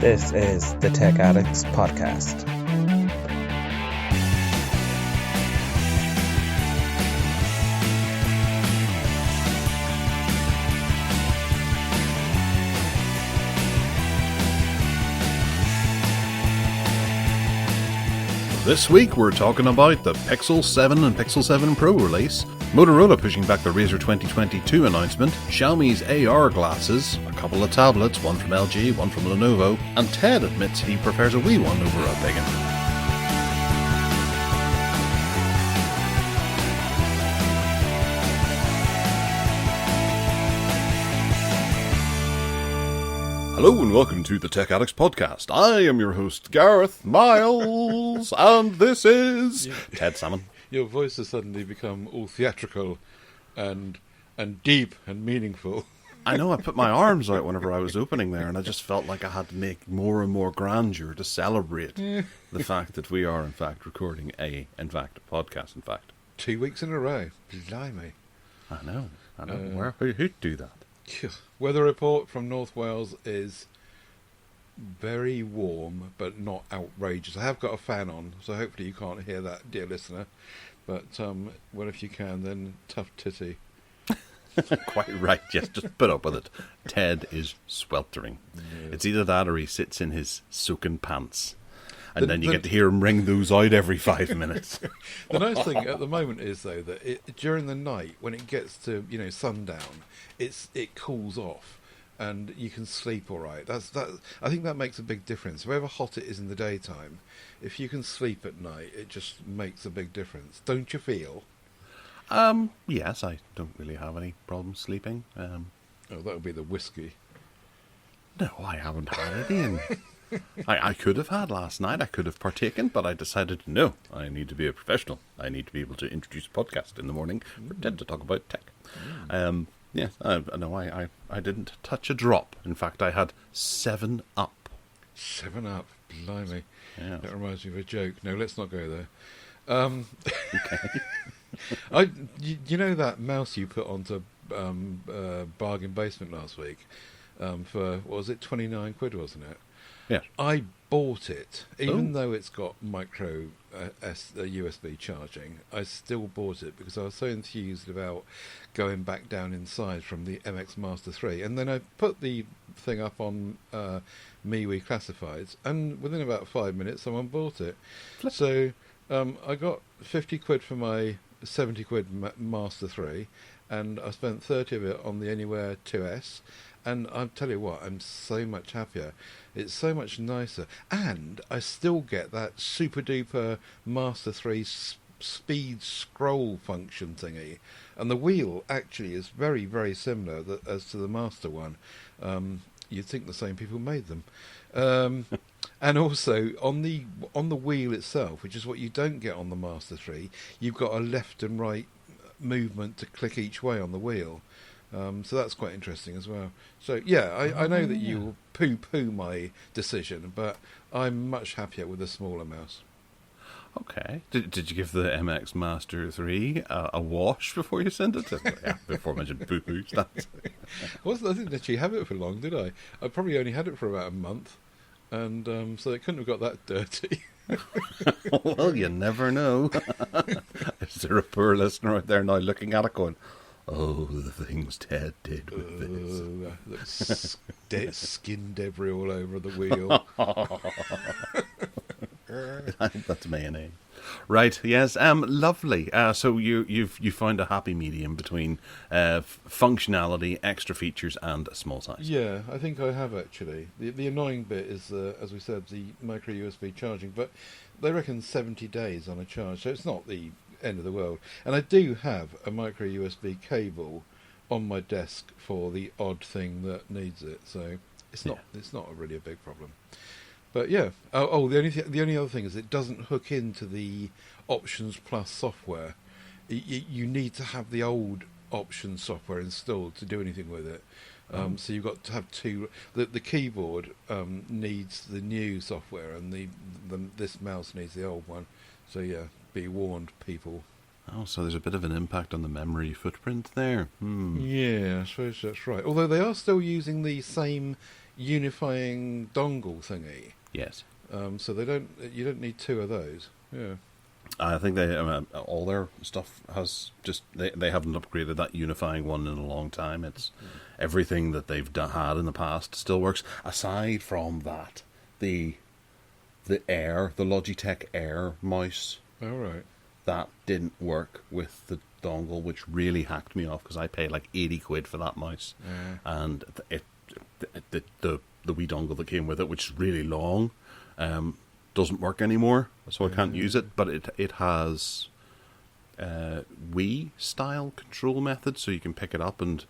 This is the Tech Addicts podcast. This week we're talking about the Pixel 7 and Pixel 7 Pro release, Motorola pushing back the Razr 2022 announcement, Xiaomi's AR glasses, a couple of tablets, one from LG, one from Lenovo, and Ted admits he prefers a wee one over a big one. Hello and welcome to the Tech Addicts podcast. I am your host, Gareth Miles, and this is Ted Salmon. Your voice has suddenly become all theatrical and deep and meaningful. I know, I put my arms out whenever I was opening there, and I just felt like I had to make more and more grandeur to celebrate the fact that we are, in fact, recording a podcast, 2 weeks in a row. Blimey. I know. Who'd do that? Weather report from North Wales is very warm, but not outrageous. I have got a fan on, so hopefully you can't hear that, dear listener. But, well, if you can, then tough titty. Quite right, yes, just put up with it. Ted is sweltering. Yes. It's either that or he sits in his soaking pants. And then you get to hear him wring those out every 5 minutes. The nice thing at the moment is, though, that during the night, when it gets to sundown, it cools off, and you can sleep all right. I think that makes a big difference. However hot it is in the daytime, if you can sleep at night, it just makes a big difference. Don't you feel? Yes, I don't really have any problems sleeping. Oh, that would be the whiskey. No, I haven't had any. I could have had last night. I could have partaken, but I decided, no, I need to be a professional. I need to be able to introduce a podcast in the morning for Ted to talk about tech. Yes, I didn't touch a drop. In fact, I had 7 Up. 7 Up, blimey. Yes. That reminds me of a joke. No, let's not go there. Okay. You know that mouse you put onto Bargain Basement last week for, what was it, 29 quid, wasn't it? Yeah. I bought it, even though it's got micro USB charging. I still bought it because I was so enthused about going back down in size from the MX Master 3. And then I put the thing up on MeWe Classifieds, and within about 5 minutes, someone bought it. So I got 50 quid for my 70 quid Master 3, and I spent 30 of it on the Anywhere 2S. And I'll tell you what, I'm so much happier. It's so much nicer. And I still get that super duper Master 3 speed scroll function thingy. And the wheel actually is very, very similar as to the Master one. You'd think the same people made them. And also, on the wheel itself, which is what you don't get on the Master 3, you've got a left and right movement to click each way on the wheel. So that's quite interesting as well. So, yeah, I know that you will poo-poo my decision, but I'm much happier with a smaller mouse. Okay. Did you give the MX Master 3 a wash before you sent it to me? Yeah, before I mentioned poo-poo stuff. I didn't actually have it for long, did I? I probably only had it for about a month, and so it couldn't have got that dirty. Well, you never know. Is there a poor listener out there now looking at it going, oh, the things Ted did with this. That skin debris all over the wheel. I think that's mayonnaise. Right, yes, lovely. So you found a happy medium between functionality, extra features, and a small size. Yeah, I think I have actually. The annoying bit is, as we said, the micro USB charging, but they reckon 70 days on a charge, so it's not the end of the world. And I do have a micro USB cable on my desk for the odd thing that needs it, so it's not really a big problem. But yeah, the only other thing is it doesn't hook into the Options Plus software. You need to have the old Options software installed to do anything with it. So you've got to have two. The keyboard needs the new software, and this mouse needs the old one. So yeah, be warned, people. Oh, so there's a bit of an impact on the memory footprint there. Yeah, I suppose that's right. Although they are still using the same unifying dongle thingy. Yes. So you don't need two of those. Yeah. I think they all their stuff has just they haven't upgraded that unifying one in a long time. It's everything that they've had in the past still works. Aside from that, the Logitech Air mouse, All right. that didn't work with the dongle, which really hacked me off because I paid like 80 quid for that mouse, and the wee dongle that came with it, which is really long, doesn't work anymore, so I can't use it. But it has Wii style control method, so you can pick it up and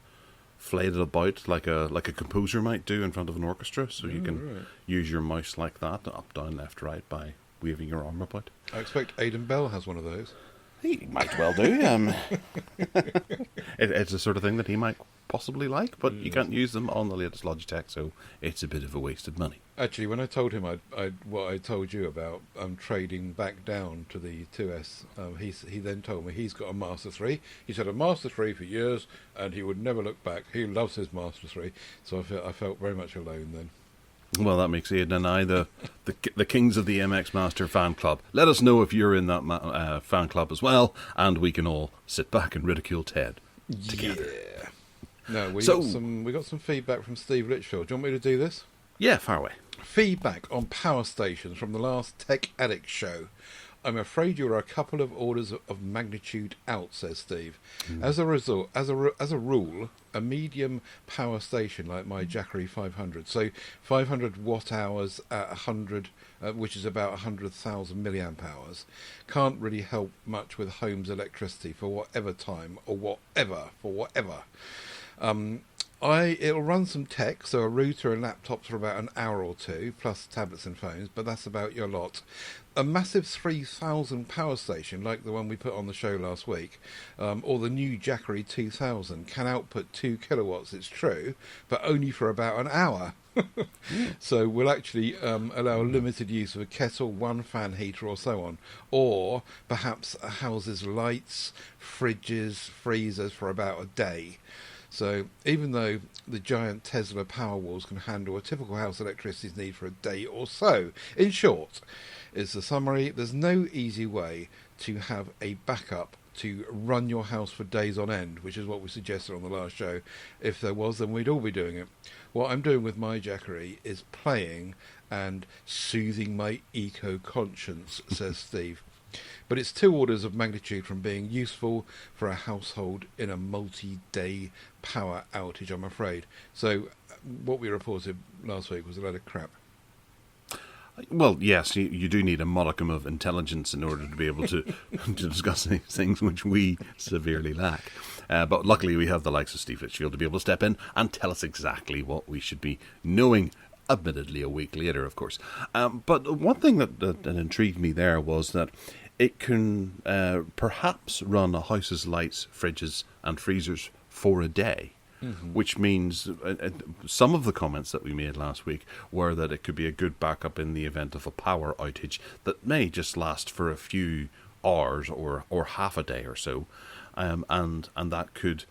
flayed it about like a composer might do in front of an orchestra. So you can use your mouse like that, up, down, left, right, by waving your arm about. I expect Aidan Bell has one of those. He might well do. It's the sort of thing that he might possibly like, but you can't use them on the latest Logitech, so it's a bit of a wasted money. Actually, when I told him what I told you about trading back down to the 2S, he then told me he's got a Master 3. He's had a Master 3 for years, and he would never look back. He loves his Master 3, so I felt very much alone then. Well, that makes Aidan and I the kings of the MX Master fan club. Let us know if you're in that fan club as well, and we can all sit back and ridicule Ted together. Yeah. No, we got some feedback from Steve Litchfield. Do you want me to do this? Yeah, far away. Feedback on power stations from the last Tech Addicts show. I'm afraid you are a couple of orders of magnitude out, says Steve. As a rule, a medium power station like my Jackery 500, so 500 watt hours at 100, which is about 100,000 milliamp hours, can't really help much with home's electricity for whatever time or whatever. It'll run some tech, so a router and laptops for about an hour or two, plus tablets and phones, but that's about your lot. A massive 3,000 power station, like the one we put on the show last week, or the new Jackery 2000, can output 2 kilowatts, it's true, but only for about an hour. So we'll actually allow limited use of a kettle, one fan heater or so on, or perhaps a house's lights, fridges, freezers for about a day. So even though the giant Tesla Powerwalls can handle a typical house electricity's need for a day or so, in short, is the summary, there's no easy way to have a backup to run your house for days on end, which is what we suggested on the last show. If there was, then we'd all be doing it. What I'm doing with my Jackery is playing and soothing my eco-conscience, says Steve. But it's 2 orders of magnitude from being useful for a household in a multi-day power outage, I'm afraid. So what we reported last week was a load of crap. Well, yes, you do need a modicum of intelligence in order to be able to discuss these things, which we severely lack. But luckily we have the likes of Steve Litchfield to be able to step in and tell us exactly what we should be knowing, admittedly a week later, of course. But one thing that intrigued me there was that it can perhaps run a house's lights, fridges and freezers for a day. Which means some of the comments that we made last week were that it could be a good backup in the event of a power outage that may just last for a few hours or half a day or so, and that could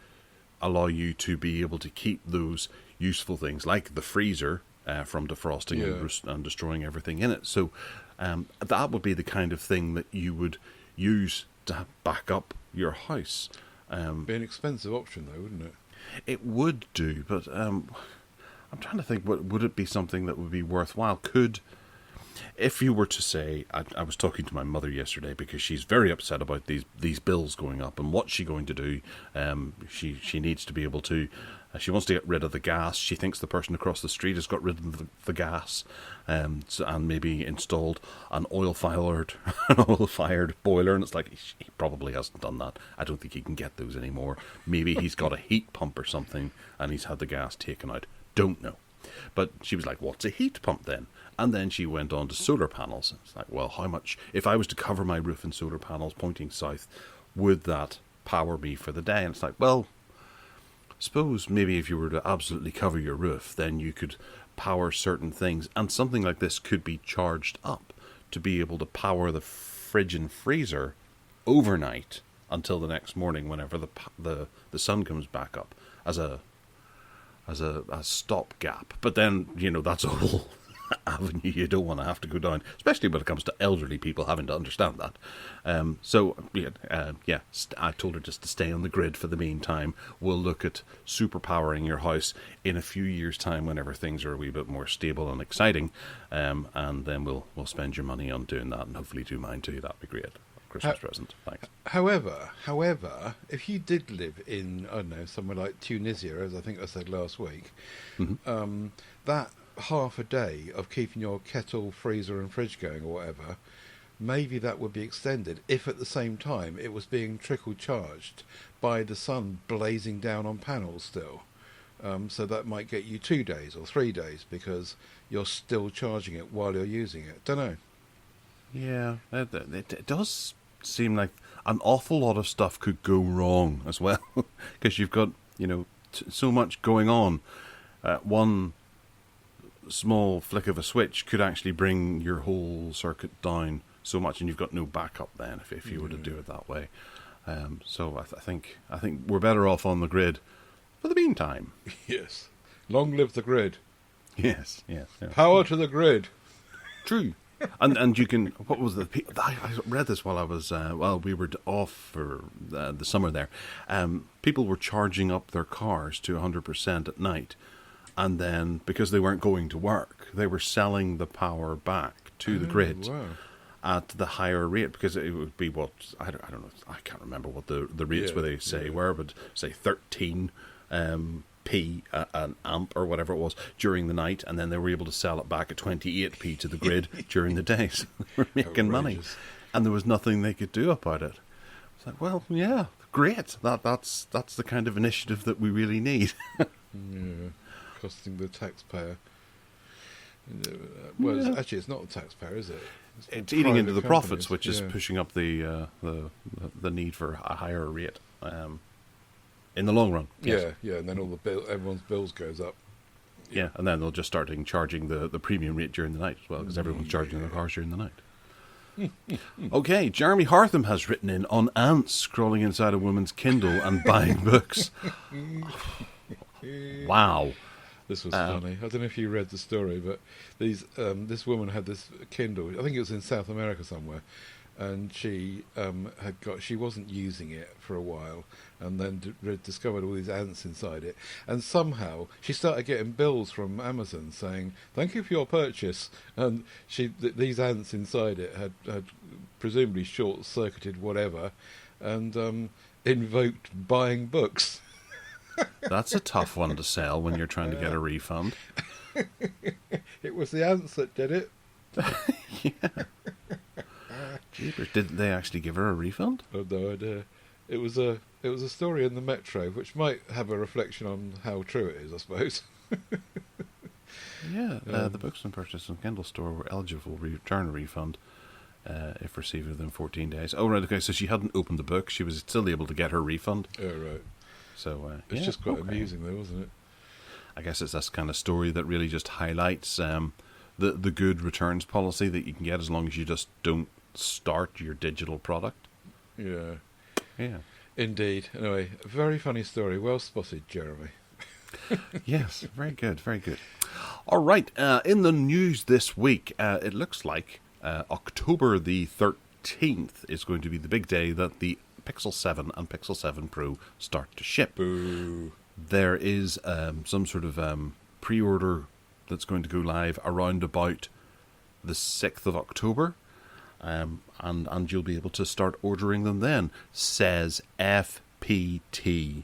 allow you to be able to keep those useful things like the freezer from defrosting and destroying everything in it. So that would be the kind of thing that you would use to back up your house. Be an expensive option though, wouldn't it? It would do, but I'm trying to think, would it be something that would be worthwhile? If you were to say, I was talking to my mother yesterday because she's very upset about these bills going up and what's she going to do? She needs to be able to, she wants to get rid of the gas. She thinks the person across the street has got rid of the gas and maybe installed an oil-fired boiler, and it's like, he probably hasn't done that. I don't think he can get those anymore. Maybe he's got a heat pump or something and he's had the gas taken out. Don't know. But she was like, what's a heat pump then? And then she went on to solar panels. It's like, well, how much, if I was to cover my roof in solar panels pointing south, would that power me for the day? And it's like, well, suppose maybe if you were to absolutely cover your roof, then you could power certain things, and something like this could be charged up to be able to power the fridge and freezer overnight until the next morning whenever the sun comes back up as a as a stopgap. But then, that's a whole avenue you don't want to have to go down, especially when it comes to elderly people having to understand that. I told her just to stay on the grid for the meantime. We'll look at superpowering your house in a few years' time whenever things are a wee bit more stable and exciting, and then we'll spend your money on doing that, and hopefully do mine too. That'd be great. Christmas present. Thanks. However, if you did live in, I don't know, somewhere like Tunisia, as I think I said last week, that half a day of keeping your kettle, freezer and fridge going or whatever, maybe that would be extended if at the same time it was being trickle charged by the sun blazing down on panels still. So that might get you 2 days or 3 days because you're still charging it while you're using it. Don't know. Yeah, it does seem like an awful lot of stuff could go wrong as well, because you've got so much going on. One small flick of a switch could actually bring your whole circuit down so much, and you've got no backup then if you were to do it that way. So I think we're better off on the grid for the meantime. Yes. Long live the grid. Yes. Power to the grid. True. And you can. What was I read this while I was we were off for the summer there. People were charging up their cars to 100% at night, and then because they weren't going to work, they were selling the power back to the grid at the higher rate, because it would be what I don't know. I can't remember what the rates where they say were, but say 13 p an amp or whatever it was during the night, and then they were able to sell it back at 28p to the grid during the day. So they were making money, and there was nothing they could do about it. It's like, well, yeah, great. That's the kind of initiative that we really need. Costing the taxpayer. Well, actually, it's not the taxpayer, is it? It's eating into the profits, which is pushing up the need for a higher rate. In the long run, yes. Yeah, and then everyone's bills goes up. Yeah, and then they'll just start charging the premium rate during the night as well, because everyone's charging their cars during the night. Okay, Jeremy Hartham has written in on ants scrolling inside a woman's Kindle and buying books. Wow. This was funny. I don't know if you read the story, but this woman had this Kindle. I think it was in South America somewhere, and she she wasn't using it for a while, and then discovered all these ants inside it, and somehow she started getting bills from Amazon saying thank you for your purchase, and these ants inside it had presumably short-circuited whatever, and invoked buying books. That's a tough one to sell when you're trying to get a refund. It was the ants that did it. Yeah. Jeepers, did they actually give her a refund? Oh, no idea. It was a story in the Metro, which might have a reflection on how true it is, I suppose. Yeah, the books and purchased on Kindle store were eligible to return a refund if received within 14 days. Oh, right, okay, so she hadn't opened the book. She was still able to get her refund. Oh, right. So it's just quite amusing, though, isn't it? I guess it's this kind of story that really just highlights the good returns policy that you can get as long as you just don't start your digital product. Yeah. Yeah. Indeed. Anyway, a very funny story. Well spotted, Jeremy. Yes, very good, very good. All right, in the news this week, it looks like October the 13th is going to be the big day that the Pixel 7 and Pixel 7 Pro start to ship. Boo. There is some sort of pre-order that's going to go live around about the 6th of October, and you'll be able to start ordering them then, says FPT,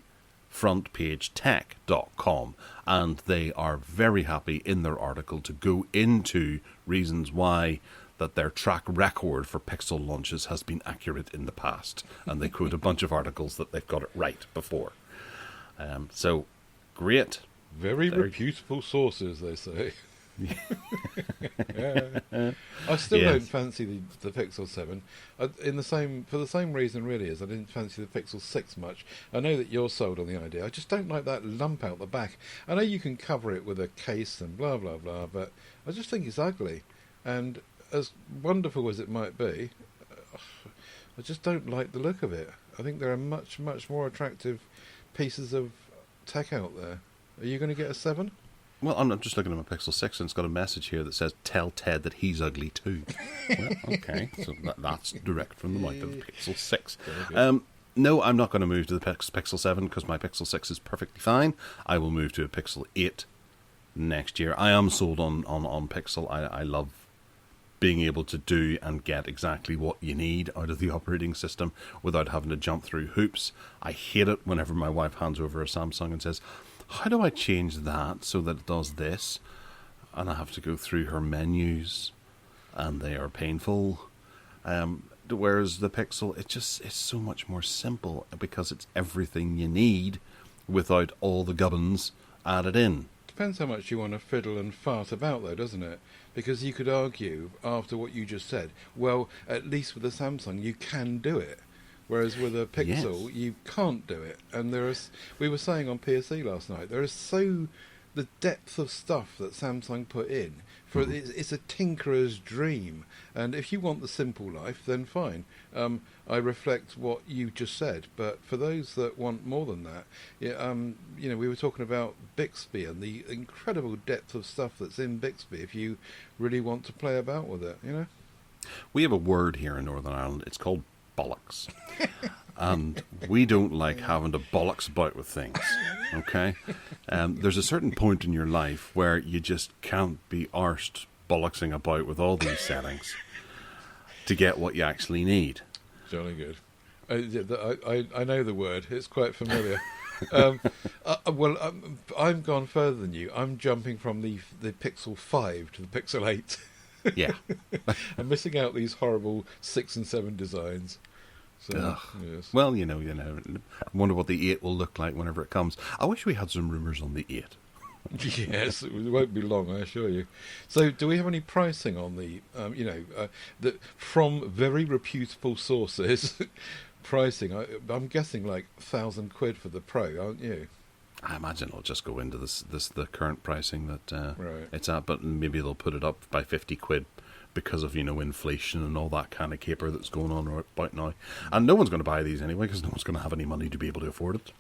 frontpagetech.com, and they are very happy in their article to go into reasons why that their track record for Pixel launches has been accurate in the past, and they quote a bunch of articles that they've got it right before. So, great. Very reputable sources, they say. I still don't fancy the Pixel 7 for the same reason really as I didn't fancy the Pixel 6 much. I know that you're sold on the idea. I just don't like that lump out the back. I know you can cover it with a case and blah blah blah, but I just think it's ugly, and as wonderful as it might be, I just don't like the look of it. I think there are much more attractive pieces of tech out there. Are you going to get a 7? Well, I'm just looking at my Pixel 6, and it's got a message here that says, "Tell Ted that he's ugly too." Well, okay, so that's direct from the mouth of the Pixel 6. No, I'm not going to move to the Pixel 7 because my Pixel 6 is perfectly fine. I will move to a Pixel 8 next year. I am sold on Pixel. I love being able to do and get exactly what you need out of the operating system without having to jump through hoops. I hate it whenever my wife hands over a Samsung and says, "How do I change that so that it does this?" And I have to go through her menus, and they are painful. Whereas the Pixel, it's so much more simple because it's everything you need without all the gubbins added in. Depends how much you want to fiddle and fart about, though, doesn't it? Because you could argue, after what you just said, well, at least with the Samsung, you can do it. Whereas with a Pixel, you can't do it. And we were saying on PSE last night, there is the depth of stuff that Samsung put in. It's a tinkerer's dream. And if you want the simple life, then fine. I reflect what you just said. But for those that want more than that, we were talking about Bixby and the incredible depth of stuff that's in Bixby if you really want to play about with it, We have a word here in Northern Ireland. It's called bollocks. And we don't like having to bollocks about with things, okay? There's a certain point in your life where you just can't be arsed bollocksing about with all these settings to get what you actually need. Jolly good. I know the word. It's quite familiar. I'm gone further than you. I'm jumping from the Pixel 5 to the Pixel 8. Yeah. I'm missing out these horrible 6 and 7 designs. So, yes. Well, I wonder what the 8 will look like whenever it comes. I wish we had some rumours on the 8. Yes, it won't be long, I assure you. So, do we have any pricing on the, from very reputable sources, pricing? I'm guessing like £1,000 for the Pro, aren't you? I imagine it'll just go into the current pricing that right. It's at, but maybe they'll put it up by £50 because of inflation and all that kind of caper that's going on right about now. And no one's going to buy these anyway because no one's going to have any money to be able to afford it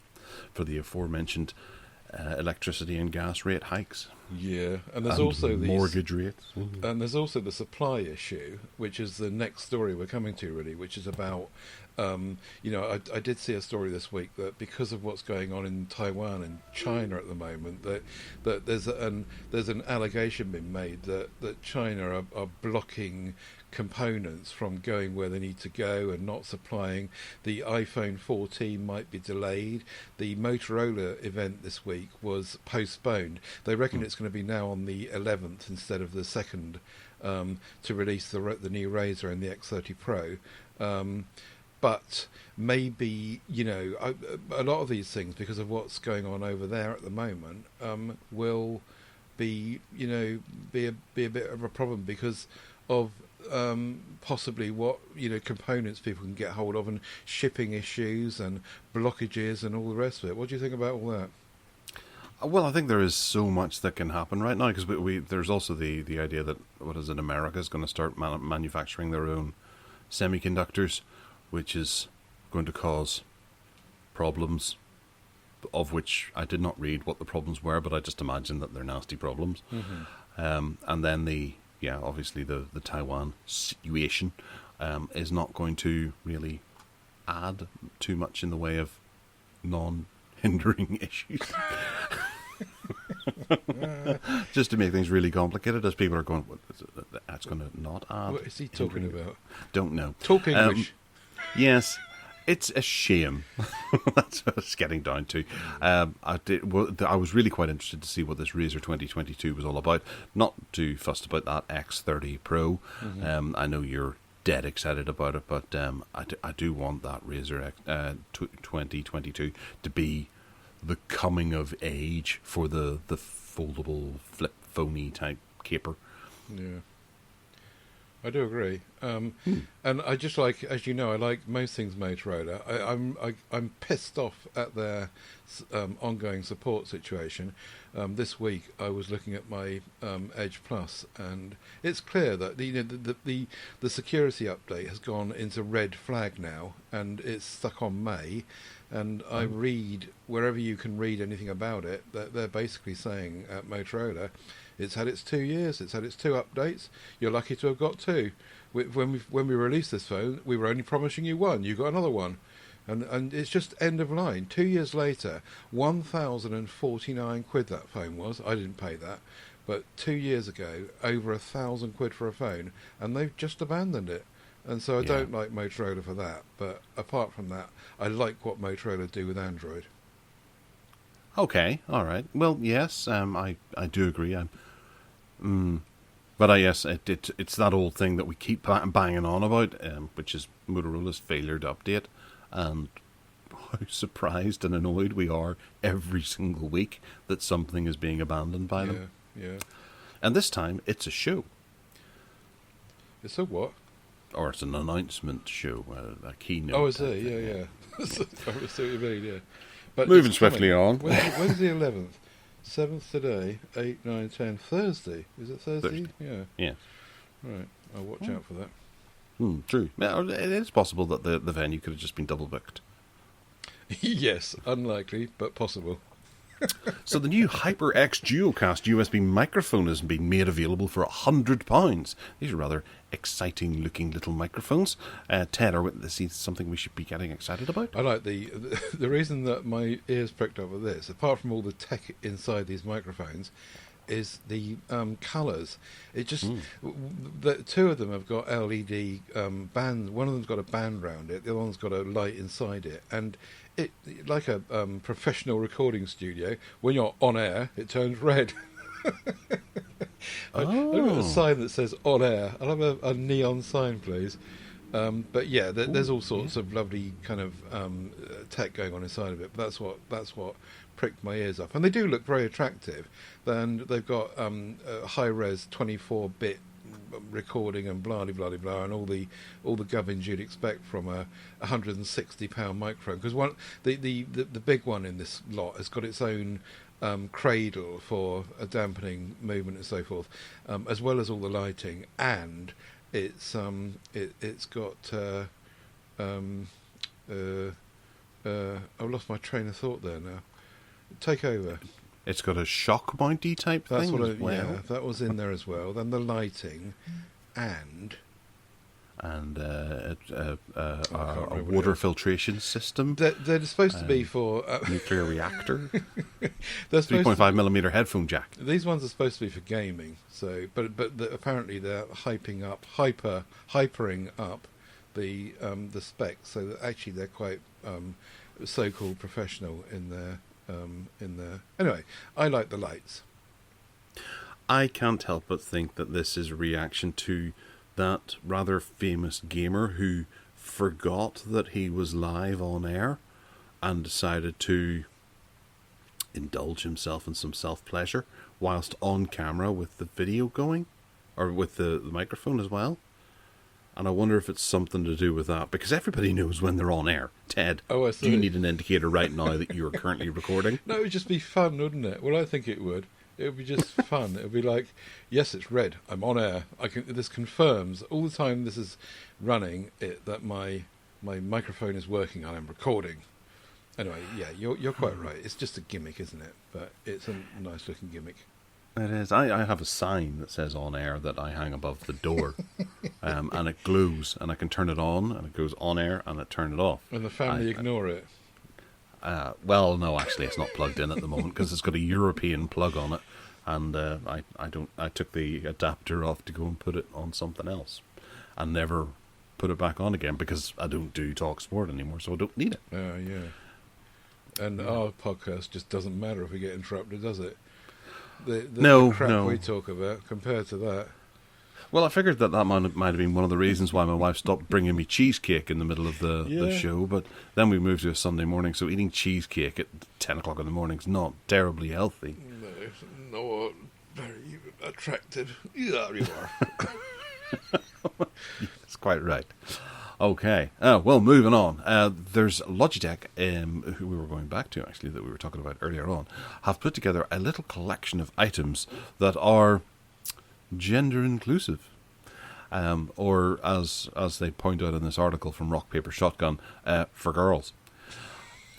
for the aforementioned electricity and gas rate hikes. Yeah, and there's also these mortgage rates. And there's also the supply issue, which is the next story we're coming to, really, which is about, I did see a story this week that because of what's going on in Taiwan and China at the moment, that there's an allegation being made that China are blocking components from going where they need to go and not supplying. The iPhone 14 might be delayed. The Motorola event this week was postponed. They reckon it's going to be now on the 11th instead of the 2nd to release the new Razr and the X30 Pro. But maybe, a lot of these things, because of what's going on over there at the moment, will be a bit of a problem because of possibly what components people can get hold of and shipping issues and blockages and all the rest of it. What do you think about all that? Well, I think there is so much that can happen right now because there's also the idea that America is going to start manufacturing their own semiconductors, which is going to cause problems, of which I did not read what the problems were, but I just imagine that they're nasty problems. Mm-hmm. And then obviously the Taiwan situation is not going to really add too much in the way of non-hindering issues. Just to make things really complicated, as people are going, that's going to not add. What is he talking about? Don't know. Talk English. Yes. It's a shame. That's what it's getting down to. I was really quite interested to see what this Razr 2022 was all about. Not too fussed about that X30 Pro. Mm-hmm. I know you're dead excited about it, but I do want that Razr 2022 to be the coming of age for the foldable flip phony type caper. Yeah. I do agree, and I just like, as you know, I like most things Motorola. I'm pissed off at their ongoing support situation. This week I was looking at my Edge Plus, and it's clear that the security update has gone into red flag now, and it's stuck on May. And I read, wherever you can read anything about it, they're basically saying at Motorola, it's had its 2 years, it's had its 2 updates, you're lucky to have got 2. When we released this phone, we were only promising you 1, you got another 1. And it's just end of line. 2 years later, 1,049 quid that phone was. I didn't pay that. But 2 years ago, over 1,000 quid for a phone, and they've just abandoned it. And so I don't like Motorola for that. But apart from that, I like what Motorola do with Android. Okay, all right. Well, yes, I do agree. But yes, it's that old thing that we keep banging on about, which is Motorola's failure to update, and how surprised and annoyed we are every single week that something is being abandoned by them. Yeah. And this time, it's a show. It's a what? Or it's an announcement show, a keynote. Oh, is it? Yeah. I see what you mean, yeah. But moving swiftly on. When's the 11th? 7th today, 8, 9, 10, Thursday. Is it Thursday? Yeah. Right, I'll watch out for that. True. Well, it is possible that the venue could have just been double booked. Yes, unlikely, but possible. So the new HyperX DuoCast USB microphone has been made available for £100. These are rather exciting looking little microphones. Ted, are this something we should be getting excited about? I like the reason that my ears pricked up with this, apart from all the tech inside these microphones, is the colours. It just the two of them have got LED band. One of them's got a band round it. The other one's got a light inside it, and it like a professional recording studio. When you're on air, it turns red. I've got a sign that says "on air." I'll have a neon sign, please. But yeah, there's all sorts of lovely kind of tech going on inside of it. But that's what pricked my ears up, and they do look very attractive. And they've got high-res 24-bit recording and blah blah blah blah, and all the gubbins you'd expect from a £160 microphone. Because the big one in this lot has got its own cradle for a dampening movement and so forth, as well as all the lighting, and it's got I've lost my train of thought there now. Take over. It's got a shock mounty type That's thing what as well. Yeah, that was in there as well. Then the lighting and a remember water else. filtration system. They're supposed to be for Nuclear reactor. they're supposed 3.5mm headphone jack. These ones are supposed to be for gaming. So, but apparently they're hypering up the specs, so that actually they're quite so-called professional in their. Anyway, I like the lights. I can't help but think that this is a reaction to that rather famous gamer who forgot that he was live on air and decided to indulge himself in some self-pleasure whilst on camera with the video going, or with the microphone as well. And I wonder if it's something to do with that, because everybody knows when they're on air. Ted, I do you need an indicator right now that you are currently recording? No, it would just be fun, wouldn't it? Well, I think it would. It would be just fun. It would be like, yes, it's red. I'm on air. This confirms all the time this is running that my microphone is working and I'm recording. Anyway, yeah, you're quite right. It's just a gimmick, isn't it? But it's a nice looking gimmick. It is. I have a sign that says on air that I hang above the door, and it glows, and I can turn it on, and it goes on air, and I turn it off. And the family ignore it. Well, no, actually, it's not plugged in at the moment because it's got a European plug on it, and I took the adapter off to go and put it on something else, and never put it back on again because I don't do talk sport anymore, so I don't need it. Yeah. And our podcast just doesn't matter if we get interrupted, does it? The crap we talk about compared to that. Well, I figured that might have been one of the reasons why my wife stopped bringing me cheesecake in the middle of the show, but then we moved to a Sunday morning, so eating cheesecake at 10 o'clock in the morning is not terribly healthy. No, very attractive. Yeah, you are. That's quite right. Okay, well, moving on. There's Logitech, who we were going back to, actually, that we were talking about earlier on, have put together a little collection of items that are gender inclusive. Or, as they point out in this article from Rock Paper Shotgun, for girls.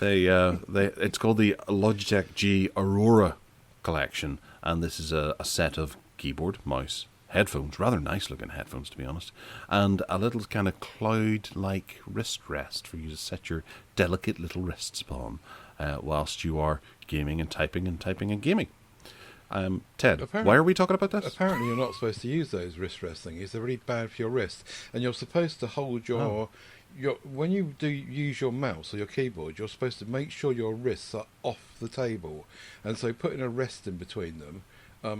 It's called the Logitech G Aurora Collection, and this is a set of keyboard, mouse, headphones, rather nice looking headphones to be honest, and a little kind of cloud-like wrist rest for you to set your delicate little wrists upon whilst you are gaming and typing and gaming. Ted, why are we talking about this? Apparently you're not supposed to use those wrist rest thingies. They're really bad for your wrist. And you're supposed to hold your when you do use your mouse or your keyboard, you're supposed to make sure your wrists are off the table. And so putting a rest in between them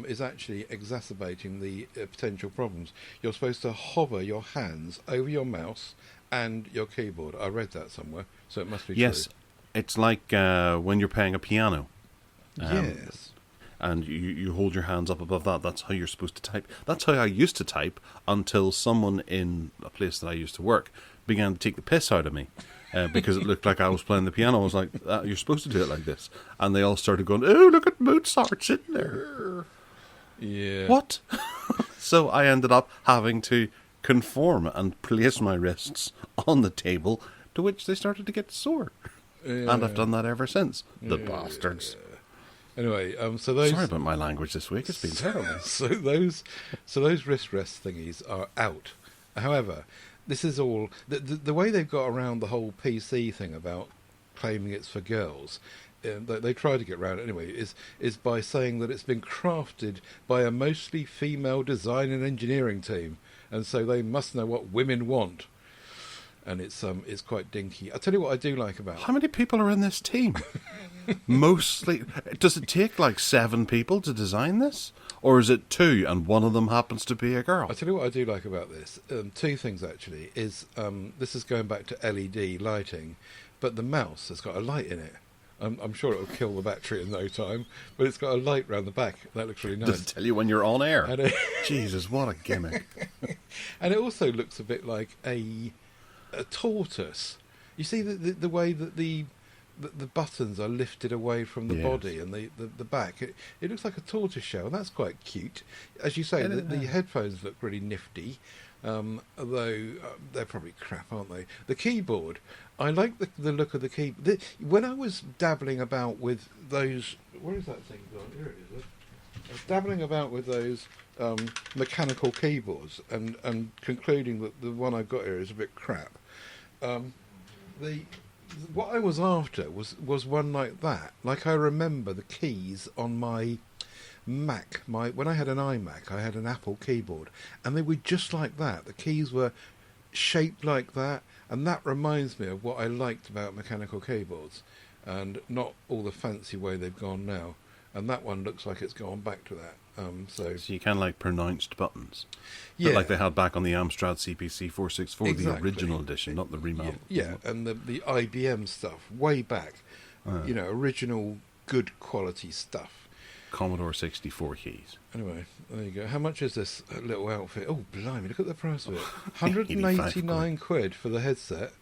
is actually exacerbating the potential problems. You're supposed to hover your hands over your mouse and your keyboard. I read that somewhere, so it must be true. Yes, it's like when you're playing a piano. Yes. And you hold your hands up above that. That's how you're supposed to type. That's how I used to type until someone in a place that I used to work began to take the piss out of me because it looked like I was playing the piano. I was like, you're supposed to do it like this. And they all started going, oh, look at Mozart sitting there. Yeah. What? So I ended up having to conform and place my wrists on the table, to which they started to get sore. Yeah. And I've done that ever since. The bastards. Anyway, so those. Sorry about my language this week. It's been terrible. So those wrist rest thingies are out. However, this is all the way they've got around the whole PC thing about claiming it's for girls. They try to get around it anyway. Is by saying that it's been crafted by a mostly female design and engineering team, and so they must know what women want. And it's quite dinky. I'll tell you what I do like about it. How many people are in this team? Mostly. Does it take like 7 people to design this? Or is it 2 and one of them happens to be a girl? I'll tell you what I do like about this. 2 things actually. Is this is going back to LED lighting, but the mouse has got a light in it. I'm sure it'll kill the battery in no time, but it's got a light round the back. That looks really nice. Does it tell you when you're on air? And Jesus, what a gimmick. And it also looks a bit like a tortoise. You see the way that the buttons are lifted away from the body and the back. It looks like a tortoise shell, and that's quite cute. As you say, the headphones look really nifty, although they're probably crap, aren't they? The keyboard, I like the look of the keyboard. When I was dabbling about with those, where is that thing gone? Here it is. I was dabbling about with those mechanical keyboards and concluding that the one I've got here is a bit crap. What I was after was one like that. Like I remember the keys on my Mac. When I had an iMac, I had an Apple keyboard, and they were just like that. The keys were shaped like that, and that reminds me of what I liked about mechanical keyboards, and not all the fancy way they've gone now. And that one looks like it's gone back to that. So you can like pronounced buttons. Yeah. But like they had back on the Amstrad CPC 464, Exactly. the original edition, not the remount. Yeah, and the IBM stuff, way back. Original good quality stuff. Commodore 64 keys. Anyway, there you go. How much is this little outfit? Oh, blimey, look at the price of it. 189 quid for the headset.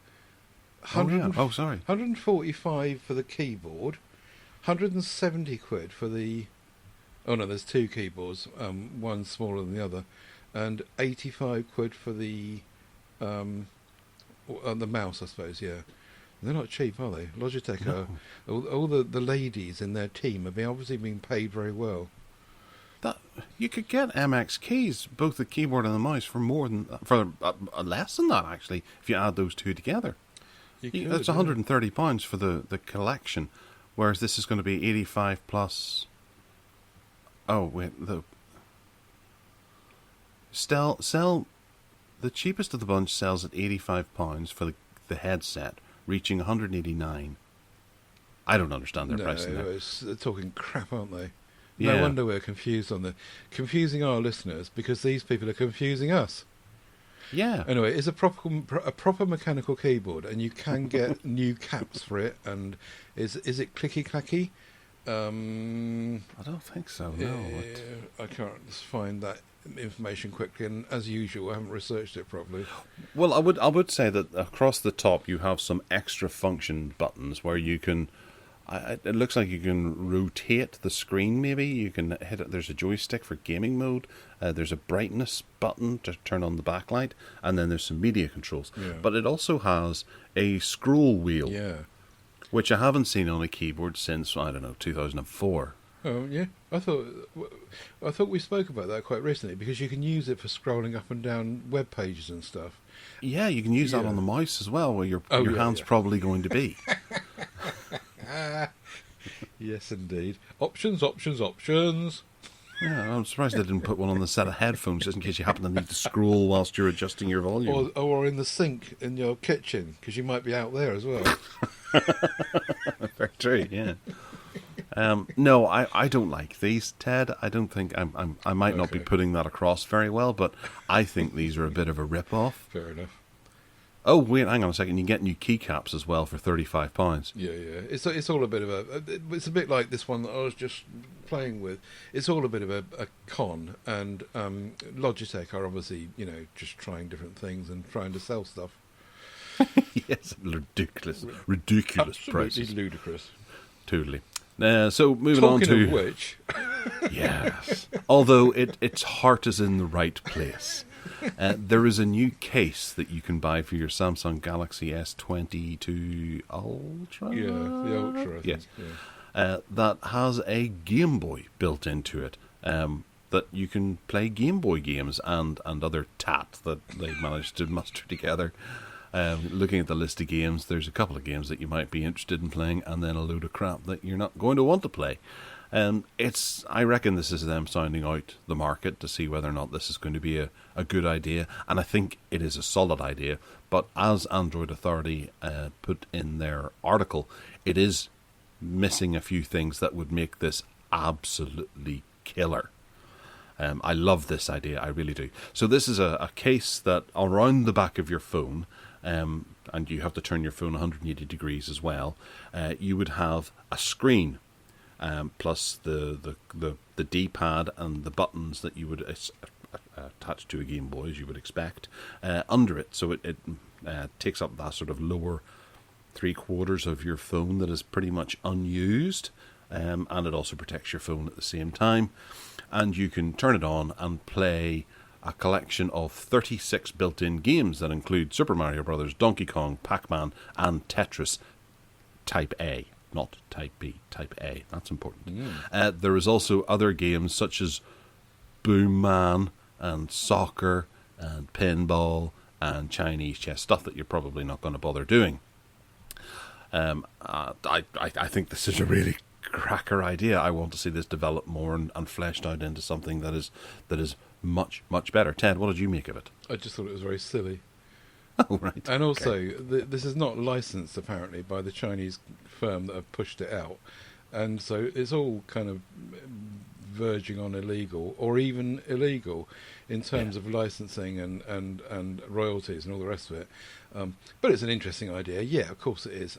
Sorry. 145 for the keyboard. 170 quid for the... Oh no, there's 2 keyboards, one smaller than the other, and 85 quid for the mouse, I suppose. Yeah, they're not cheap, are they? Logitech No. all the ladies in their team have obviously been paid very well. That you could get MX keys, both the keyboard and the mouse, for less than that actually. If you add those 2 together, that's £130 for the collection, whereas this is going to be 85 plus. Oh wait, sell the cheapest of the bunch sells at £85 for the headset, reaching 189. I don't understand their pricing there. They're talking crap, aren't they? Yeah. No wonder we're confused confusing our listeners, because these people are confusing us. Yeah. Anyway, it's a proper mechanical keyboard, and you can get new caps for it. And is it clicky clacky? I don't think so. No. I can't find that information quickly, and as usual, I haven't researched it properly. Well, I would say that across the top you have some extra function buttons where you can. It looks like you can rotate the screen. Maybe you can hit it. There's a joystick for gaming mode. There's a brightness button to turn on the backlight, and then there's some media controls. Yeah. But it also has a scroll wheel. Yeah. which I haven't seen on a keyboard since, I don't know, 2004. Oh yeah, I thought we spoke about that quite recently because you can use it for scrolling up and down web pages and stuff. Yeah, you can use that on the mouse as well, where your hand's probably going to be. Yes, indeed. Options, options, options. Yeah, I'm surprised they didn't put one on the set of headphones just in case you happen to need to scroll whilst you're adjusting your volume. Or in the sink in your kitchen, because you might be out there as well. Very true, yeah. No, I don't like these, Ted. I don't think I might not be putting that across very well, but I think these are a bit of a rip-off. Fair enough. Oh, wait, hang on a second. You get new keycaps as well for £35. Yeah. It's all a bit of it's a bit like this one that I was just playing with. It's all a bit of a con, and Logitech are obviously, just trying different things and trying to sell stuff. Yes, ridiculous Absolutely prices. ludicrous. Totally. So moving on to... Talking of which... Yes. Although its heart is in the right place. There is a new case that you can buy for your Samsung Galaxy S22 Ultra? Yeah, the Ultra, I think. Yes. Yeah. That has a Game Boy built into it. That you can play Game Boy games and other tat that they managed to muster together. Looking at the list of games, there's a couple of games that you might be interested in playing, and then a load of crap that you're not going to want to play. I reckon this is them sounding out the market to see whether or not this is going to be a good idea, and I think it is a solid idea. But as Android Authority put in their article, it is missing a few things that would make this absolutely killer. I love this idea, I really do. So this is a case that around the back of your phone, and you have to turn your phone 180 degrees as well, you would have a screen, plus the D-pad and the buttons that you would attach to a Game Boy, as you would expect, under it. So it takes up that sort of lower 3/4 of your phone that is pretty much unused, and it also protects your phone at the same time. And you can turn it on and play a collection of 36 built-in games that include Super Mario Bros., Donkey Kong, Pac-Man, and Tetris Type A. Not Type B, Type A. That's important. There is also other games such as Boom Man and Soccer and Pinball and Chinese chess, stuff that you're probably not going to bother doing. I think this is a really cracker idea. I want to see this develop more and fleshed out into something that is much, much better. Ted, what did you make of it? I just thought it was very silly. Oh, right. And also, this is not licensed, apparently, by the Chinese firm that have pushed it out. And so it's all kind of verging on illegal, or even illegal, in terms of licensing and royalties and all the rest of it. But it's an interesting idea. Yeah, of course it is.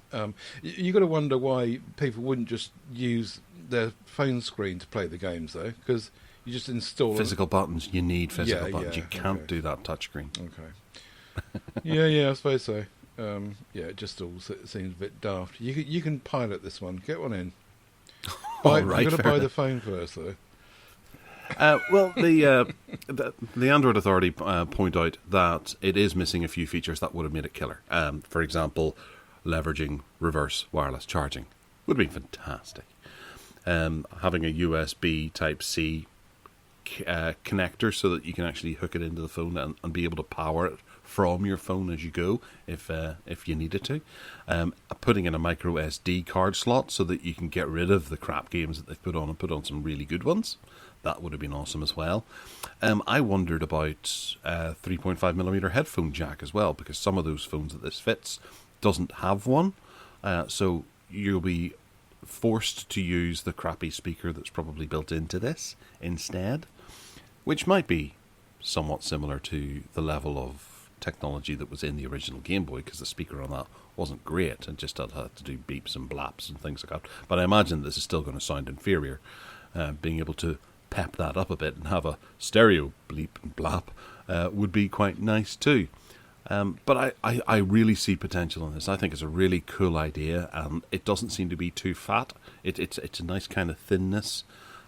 You got to wonder why people wouldn't just use their phone screen to play the games, though, because you just install physical buttons. You need physical buttons. Yeah, you can't do that touchscreen. Okay. yeah, I suppose so. It just all seems a bit daft. You can pilot this one. Get one in. You've got to buy the phone first, though. Well, the Android Authority point out that it is missing a few features that would have made it killer. For example, leveraging reverse wireless charging would be fantastic. Having a USB Type-C connector so that you can actually hook it into the phone and be able to power it from your phone as you go if you needed to. Putting in a micro SD card slot so that you can get rid of the crap games that they've put on and put on some really good ones. That would have been awesome as well. I wondered about 3.5mm headphone jack as well, because some of those phones that this fits doesn't have one. So you'll be forced to use the crappy speaker that's probably built into this instead, which might be somewhat similar to the level of technology that was in the original Game Boy, because the speaker on that wasn't great and just had to do beeps and blaps and things like that. But I imagine this is still going to sound inferior. Being able to pep that up a bit and have a stereo bleep and blap would be quite nice too. But I really see potential in this. I think it's a really cool idea, and it doesn't seem to be too fat. It's a nice kind of thinness,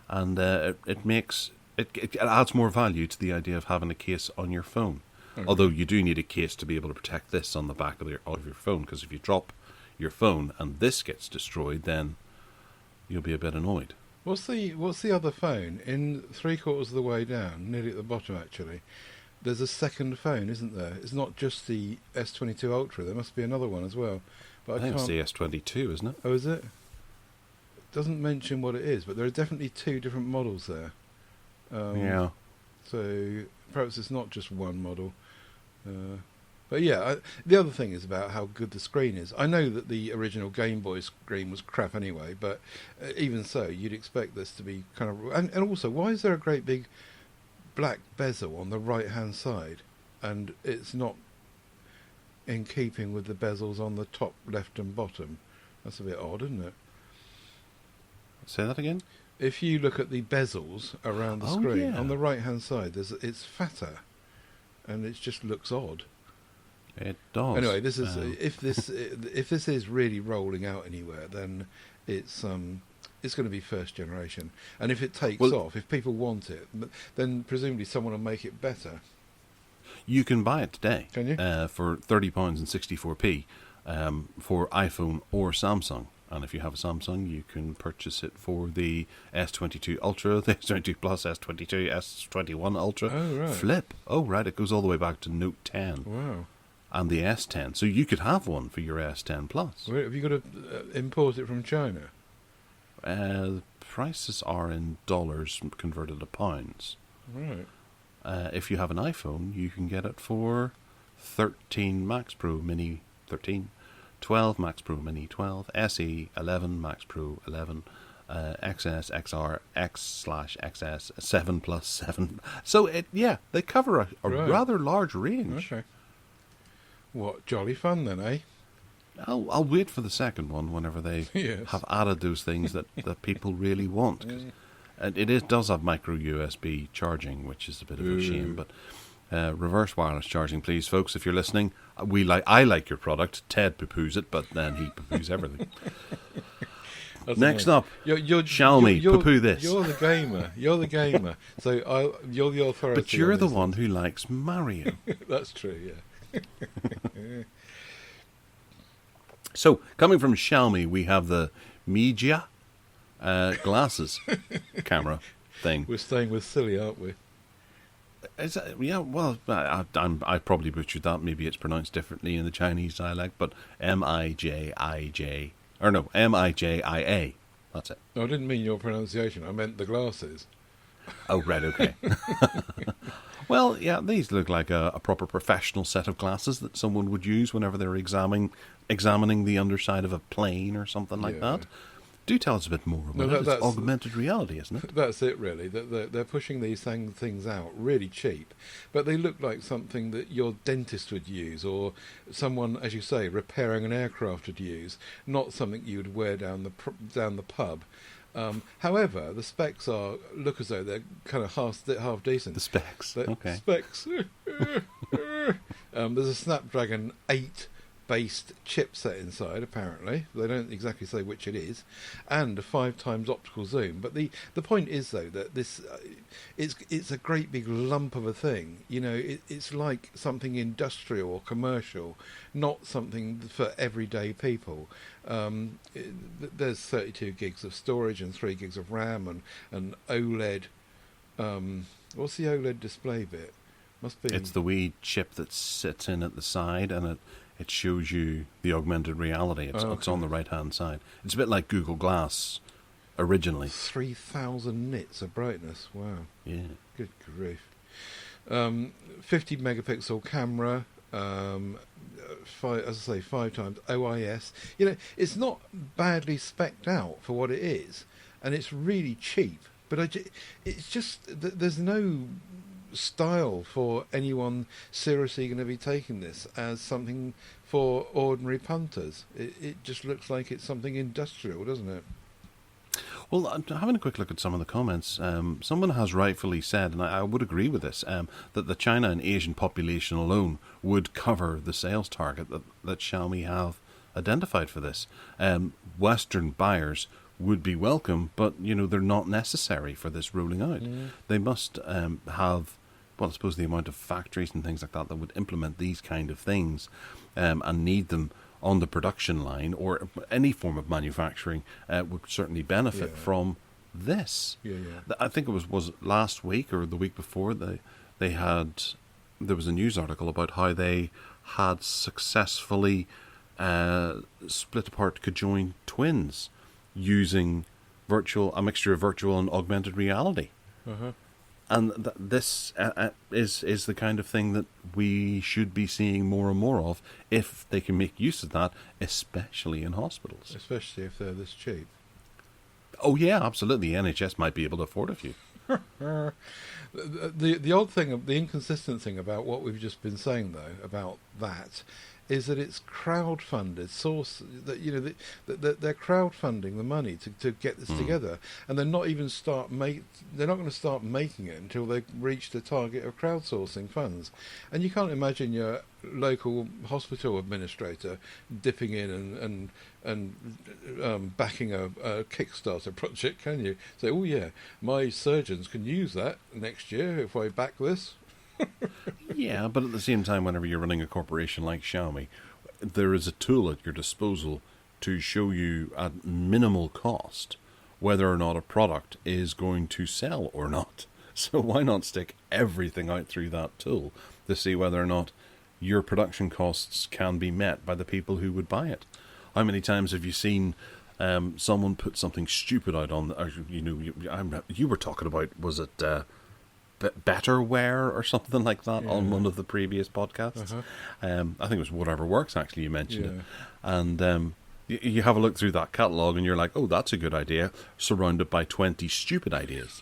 and it adds more value to the idea of having a case on your phone. Okay. Although you do need a case to be able to protect this on the back of your phone, because if you drop your phone and this gets destroyed, then you'll be a bit annoyed. What's the other phone? In 3/4 of the way down, nearly at the bottom actually, there's a second phone, isn't there? It's not just the S22 Ultra. There must be another one as well. But I think it's the S22, isn't it? Oh, is it? It doesn't mention what it is, but there are definitely 2 different models there. Yeah. So perhaps it's not just one model. But yeah, the other thing is about how good the screen is. I know that the original Game Boy screen was crap anyway, but even so, you'd expect this to be kind of... And also, why is there a great big black bezel on the right-hand side? And it's not in keeping with the bezels on the top left and bottom. That's a bit odd, isn't it? Say that again? If you look at the bezels around the screen, yeah. on the right-hand side, it's fatter, and it just looks odd. It does. Anyway, this is if this is really rolling out anywhere, then it's going to be first generation. And if it takes off, if people want it, then presumably someone will make it better. You can buy it today. Can you? For £30 and 64p for iPhone or Samsung. And if you have a Samsung, you can purchase it for the S22 Ultra, the S22 Plus, S22, S21 Ultra. Oh, right. Flip. Oh, right. It goes all the way back to Note 10. Wow. And the S10. So you could have one for your S10 Plus. Where, have you got to import it from China? The prices are in dollars converted to pounds. Right. If you have an iPhone, you can get it for 13 Max Pro Mini 13, 12 Max Pro Mini 12, SE 11 Max Pro 11, XS, XR, X/XS 7 Plus 7. So they cover a Right. rather large range. Okay. What jolly fun then, eh? I'll wait for the second one whenever they Yes. have added those things that people really want. 'Cause it does have micro USB charging, which is a bit of a shame. But reverse wireless charging, please, folks, if you're listening. I like your product. Ted poo-poos it, but then he poo-poos everything. Next up, Xiaomi, poo-poo this. You're the gamer. You're the gamer. So you're the authority. But you're on the this one who likes Mario. That's true, yeah. So, coming from Xiaomi, we have the Media glasses camera thing. We're staying with silly, aren't we? Is that, yeah, well, I probably butchered that. Maybe it's pronounced differently in the Chinese dialect, but M-I-J-I-J. Or no, M-I-J-I-A. That's it. No, I didn't mean your pronunciation. I meant the glasses. Oh, right, okay. Well, yeah, these look like a proper professional set of glasses that someone would use whenever they're examining the underside of a plane or something like that. Do tell us a bit more about it. It's augmented reality, isn't it? That's it, really. They're pushing these things out really cheap, but they look like something that your dentist would use, or someone, as you say, repairing an aircraft would use, not something you would wear down the pub. However, the specs look as though they're kind of half decent. The specs, okay. Specs. There's a Snapdragon 8 based chipset inside, apparently. They don't exactly say which it is, and a 5x optical zoom. But the point is, though, that this it's a great big lump of a thing. You know, it's like something industrial or commercial, not something for everyday people. There's 32 gigs of storage and 3 gigs of RAM and OLED. What's the OLED display bit? Must be. It's the wee chip that sits in at the side, and it shows you the augmented reality. It's on the right-hand side. It's a bit like Google Glass originally. 3,000 nits of brightness. Wow. Yeah. Good grief. 50 megapixel camera. 5 times OIS. You know, it's not badly specced out for what it is, and it's really cheap. But it's just there's no style for anyone seriously going to be taking this as something for ordinary punters. It just looks like it's something industrial, doesn't it? Well, I'm having a quick look at some of the comments. Someone has rightfully said, and I would agree with this, that the China and Asian population alone would cover the sales target that Xiaomi have identified for this. Western buyers would be welcome, but they're not necessary for this rolling out. They must have, well, I suppose the amount of factories and things like that would implement these kind of things and need them on the production line or any form of manufacturing would certainly benefit from this. I think it was it last week or the week before there was a news article about how they had successfully split apart conjoined twins using a mixture of virtual and augmented reality. And this is the kind of thing that we should be seeing more and more of if they can make use of that, especially in hospitals. Especially if they're this cheap. Oh, yeah, absolutely. The NHS might be able to afford a few. The odd thing, the inconsistent thing about what we've just been saying, though, about that, is that it's crowdfunded source. That they're crowdfunding the money to get this together, and they're not even they're not going to start making it until they reach the target of crowdsourcing funds. And you can't imagine your local hospital administrator dipping in and backing a Kickstarter project, can you? Say, oh yeah, my surgeons can use that next year if I back this. Yeah, but at the same time, whenever you're running a corporation like Xiaomi, there is a tool at your disposal to show you at minimal cost whether or not a product is going to sell or not. So why not stick everything out through that tool to see whether or not your production costs can be met by the people who would buy it? How many times have you seen someone put something stupid out on, you were talking about, was it Betterware or something like that on one of the previous podcasts? I think it was Whatever Works, actually, you mentioned it. And you have a look through that catalogue and you're like, oh, that's a good idea, surrounded by 20 stupid ideas.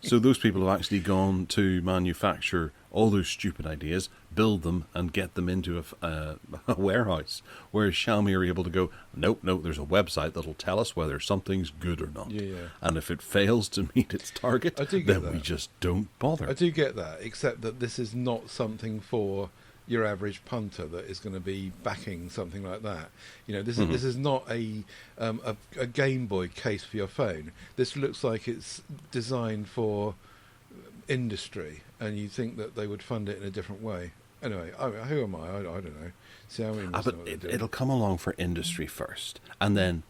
So those people have actually gone to manufacture all those stupid ideas, build them and get them into a warehouse, whereas Xiaomi are able to go, nope, there's a website that'll tell us whether something's good or not. And if it fails to meet its target, then we just don't bother. I do get that, except that this is not something for your average punter that is going to be backing something like that. This is not a Game Boy case for your phone. This looks like it's designed for industry, and you think that they would fund it in a different way. Anyway, who am I? I don't know. Xiaomi must know what they're doing. It'll come along for industry first, and then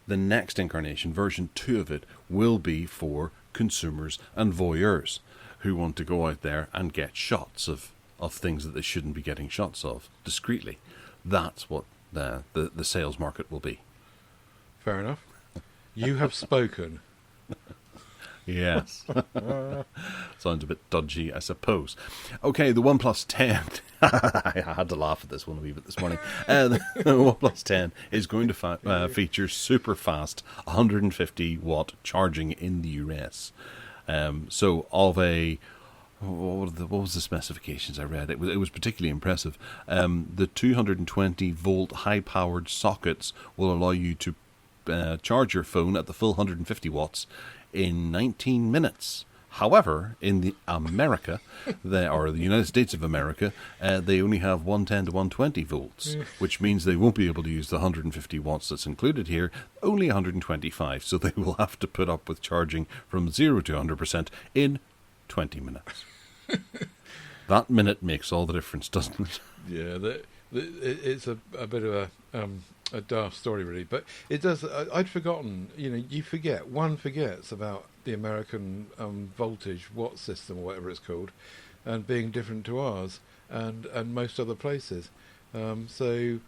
the next incarnation, version 2 of it, will be for consumers and voyeurs who want to go out there and get shots of things that they shouldn't be getting shots of discreetly. That's what the sales market will be. Fair enough. You have spoken. Yes. Sounds a bit dodgy, I suppose. Okay, the OnePlus 10. I had to laugh at this one a wee bit this morning. The OnePlus 10 is going to feature super fast 150-watt charging in the US. So of a... What was the specifications I read? It was particularly impressive. The 220-volt high-powered sockets will allow you to charge your phone at the full 150 watts in 19 minutes. However, in the United States of America, they only have 110 to 120 volts, which means they won't be able to use the 150 watts that's included here, only 125. So they will have to put up with charging from 0 to 100% in 20 minutes. That minute makes all the difference, doesn't it? Yeah, it's a bit of a daft story, really. But it does. I'd forgotten. One forgets about the American voltage watt system or whatever it's called, and being different to ours and most other places. So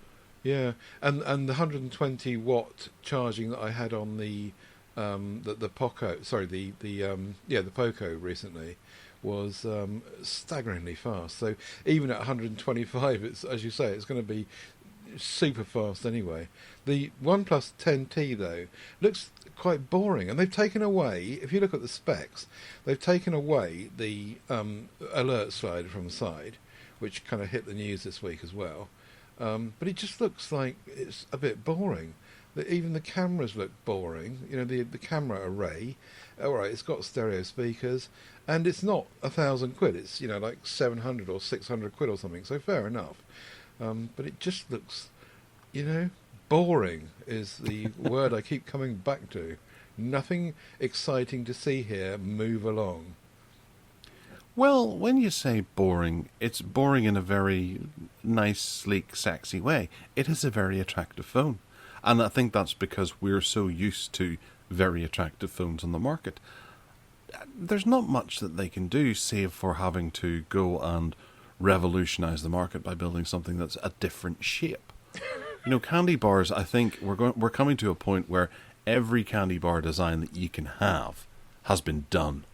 yeah, and the 120 watt charging that I had on the Poco, the Poco recently, was staggeringly fast. So even at 125, it's, as you say, it's going to be super fast anyway. The OnePlus 10T though looks quite boring, and they've taken away, if you look at the specs, they've taken away the alert slider from the side, which kind of hit the news this week as well. But it just looks like it's a bit boring. Even the cameras look boring. The camera array. All right, it's got stereo speakers, and it's not £1,000. It's like 700 or 600 quid or something. So fair enough. But it just looks, boring is the word I keep coming back to. Nothing exciting to see here. Move along. Well, when you say boring, it's boring in a very nice, sleek, sexy way. It is a very attractive phone. And I think that's because we're so used to very attractive phones on the market. There's not much that they can do, save for having to go and revolutionize the market by building something that's a different shape. Candy bars, I think we're coming to a point where every candy bar design that you can have has been done.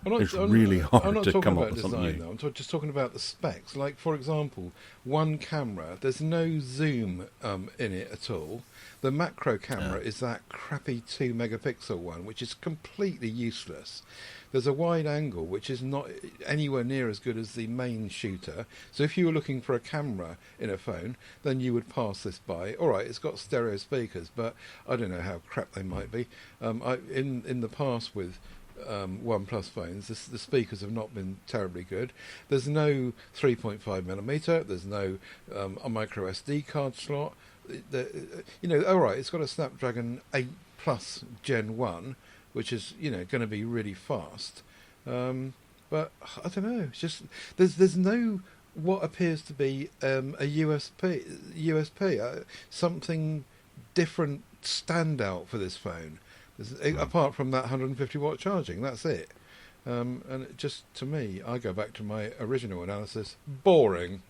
It's really hard to come up with something new. I'm just talking about the specs. Like, for example, one camera, there's no zoom in it at all. The macro camera is that crappy 2 megapixel one, which is completely useless. There's a wide angle, which is not anywhere near as good as the main shooter. So if you were looking for a camera in a phone, then you would pass this by. All right, it's got stereo speakers, but I don't know how crap they might be. In the past with OnePlus phones, the speakers have not been terribly good. There's no 3.5mm. There's no a micro SD card slot. All right, it's got a Snapdragon 8 Plus Gen 1, which is going to be really fast. But I don't know. It's just there's no what appears to be a USP, something different standout for this phone. Apart from that 150 watt charging, that's it. And it just, to me, I go back to my original analysis, boring.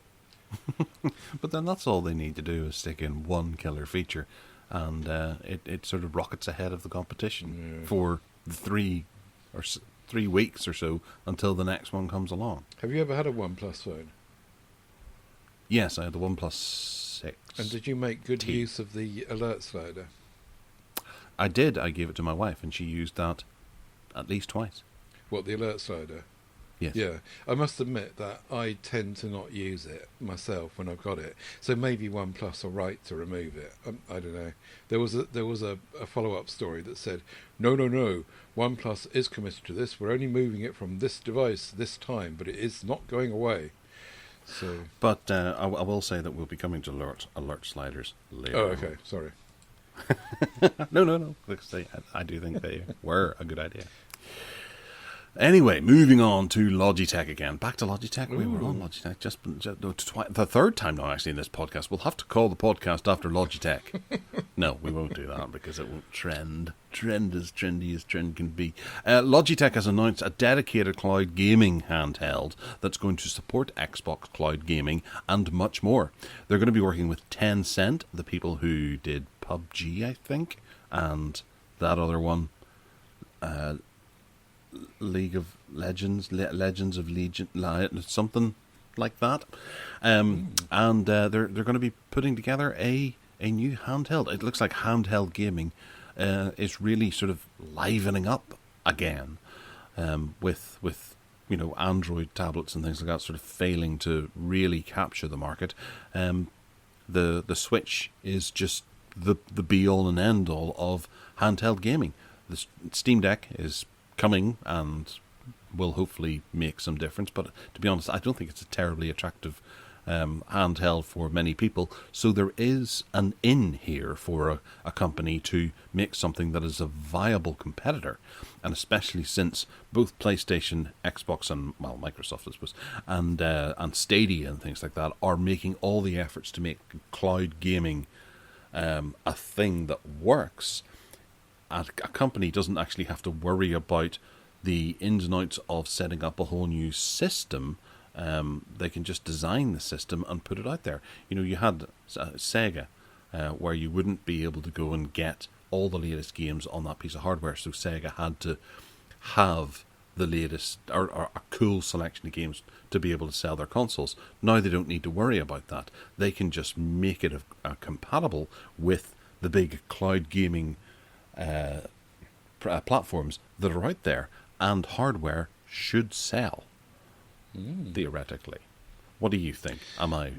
But then that's all they need to do is stick in one killer feature, and it sort of rockets ahead of the competition for 3 weeks or so until the next one comes along. Have you ever had a OnePlus phone? Yes, I had the OnePlus 6. And did you make good use of the alert slider? I did. I gave it to my wife, and she used that at least twice. What, the alert slider? Yes. Yeah. I must admit that I tend to not use it myself when I've got it. So maybe OnePlus are right to remove it. I don't know. There was a follow-up story that said, no, OnePlus is committed to this. We're only moving it from this device this time, but it is not going away. So. But I will say that we'll be coming to alert sliders later. Oh, okay. Sorry. No. I do think they were a good idea. Anyway, moving on to Logitech again. Back to Logitech. We were on Logitech just the third time now, actually, in this podcast. We'll have to call the podcast after Logitech. No, we won't do that because it won't trend. Trend as trendy as trend can be. Logitech has announced a dedicated cloud gaming handheld that's going to support Xbox cloud gaming and much more. They're going to be working with Tencent, the people who did PUBG, I think, and that other one, League of Legends, Legends of Legion, something like that. And they're going to be putting together a new handheld. It looks like handheld gaming is really sort of livening up again, with Android tablets and things like that sort of failing to really capture the market. The Switch is just the be all and end all of handheld gaming. The Steam Deck is coming and will hopefully make some difference, but to be honest, I don't think it's a terribly attractive handheld for many people. So there is an in here for a company to make something that is a viable competitor, and especially since both PlayStation, Xbox, and Microsoft, I suppose, and Stadia and things like that are making all the efforts to make cloud gaming a thing that works. A company doesn't actually have to worry about the ins and outs of setting up a whole new system. They can just design the system and put it out there. You had Sega, where you wouldn't be able to go and get all the latest games on that piece of hardware, so Sega had to have the latest or a cool selection of games to be able to sell their consoles. Now they don't need to worry about that. They can just make it compatible with the big cloud gaming platforms that are out there, and hardware should sell, theoretically. What do you think? Am I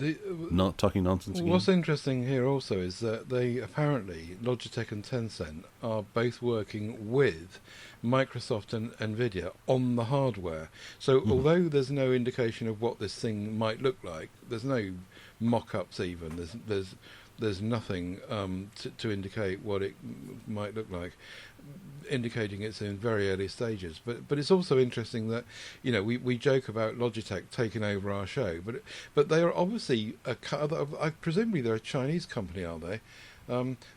not talking nonsense again? What's interesting here also is that they apparently, Logitech and Tencent, are both working with Microsoft and Nvidia on the hardware. So although there's no indication of what this thing might look like, there's no mock-ups even, there's nothing to indicate what it might look like, indicating it's in very early stages. But it's also interesting that, you know, we joke about Logitech taking over our show, but they are obviously presumably they're a Chinese company, are they?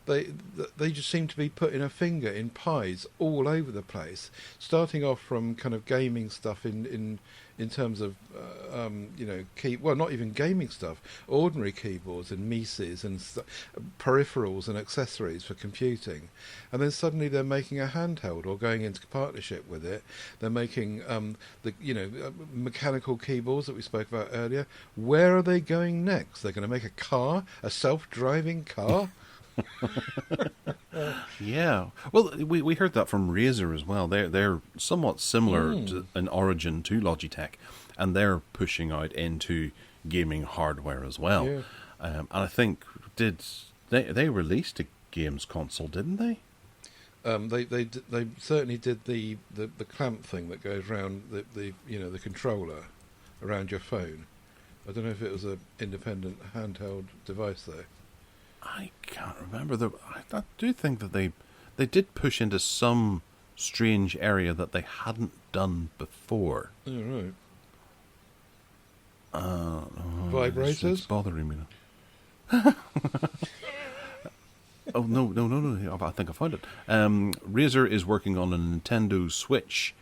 They just seem to be putting a finger in pies all over the place, starting off from kind of gaming stuff in terms of you know, not even gaming stuff, ordinary keyboards and mices and peripherals and accessories for computing, and then suddenly they're making a handheld or going into partnership with it. They're making mechanical keyboards that we spoke about earlier. Where are they going next? They're going to make a car, a self-driving car. Yeah, well, we heard that from Razr as well. They're somewhat similar in origin to Logitech, and they're pushing out into gaming hardware as well. Yeah. And I think they released a games console, didn't they? They certainly did the clamp thing that goes around the controller around your phone. I don't know if it was an independent handheld device though. I can't remember. I do think that they did push into some strange area that they hadn't done before. Oh, right. Vibrators? It's bothering me now. Oh, no. I think I found it. Razr is working on a Nintendo Switch,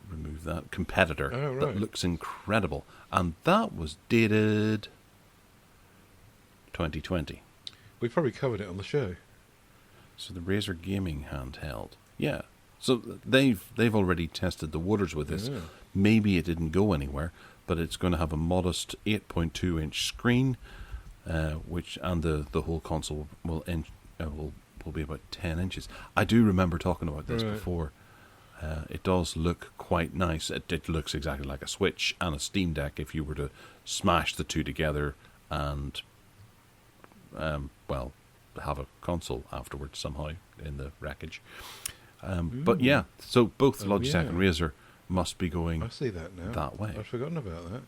remove that, competitor that looks incredible. And that was dated 2020. We probably covered it on the show. So the Razr gaming handheld. Yeah. So they've already tested the waters with this. Yeah. Maybe it didn't go anywhere, but it's going to have a modest 8.2-inch screen, and the whole console will be about 10 inches. I do remember talking about this before. It does look quite nice. It looks exactly like a Switch and a Steam Deck if you were to smash the two together and have a console afterwards somehow in the wreckage. But yeah, so both Logitech and Razr must be going I see that now. That way. I'd forgotten about that.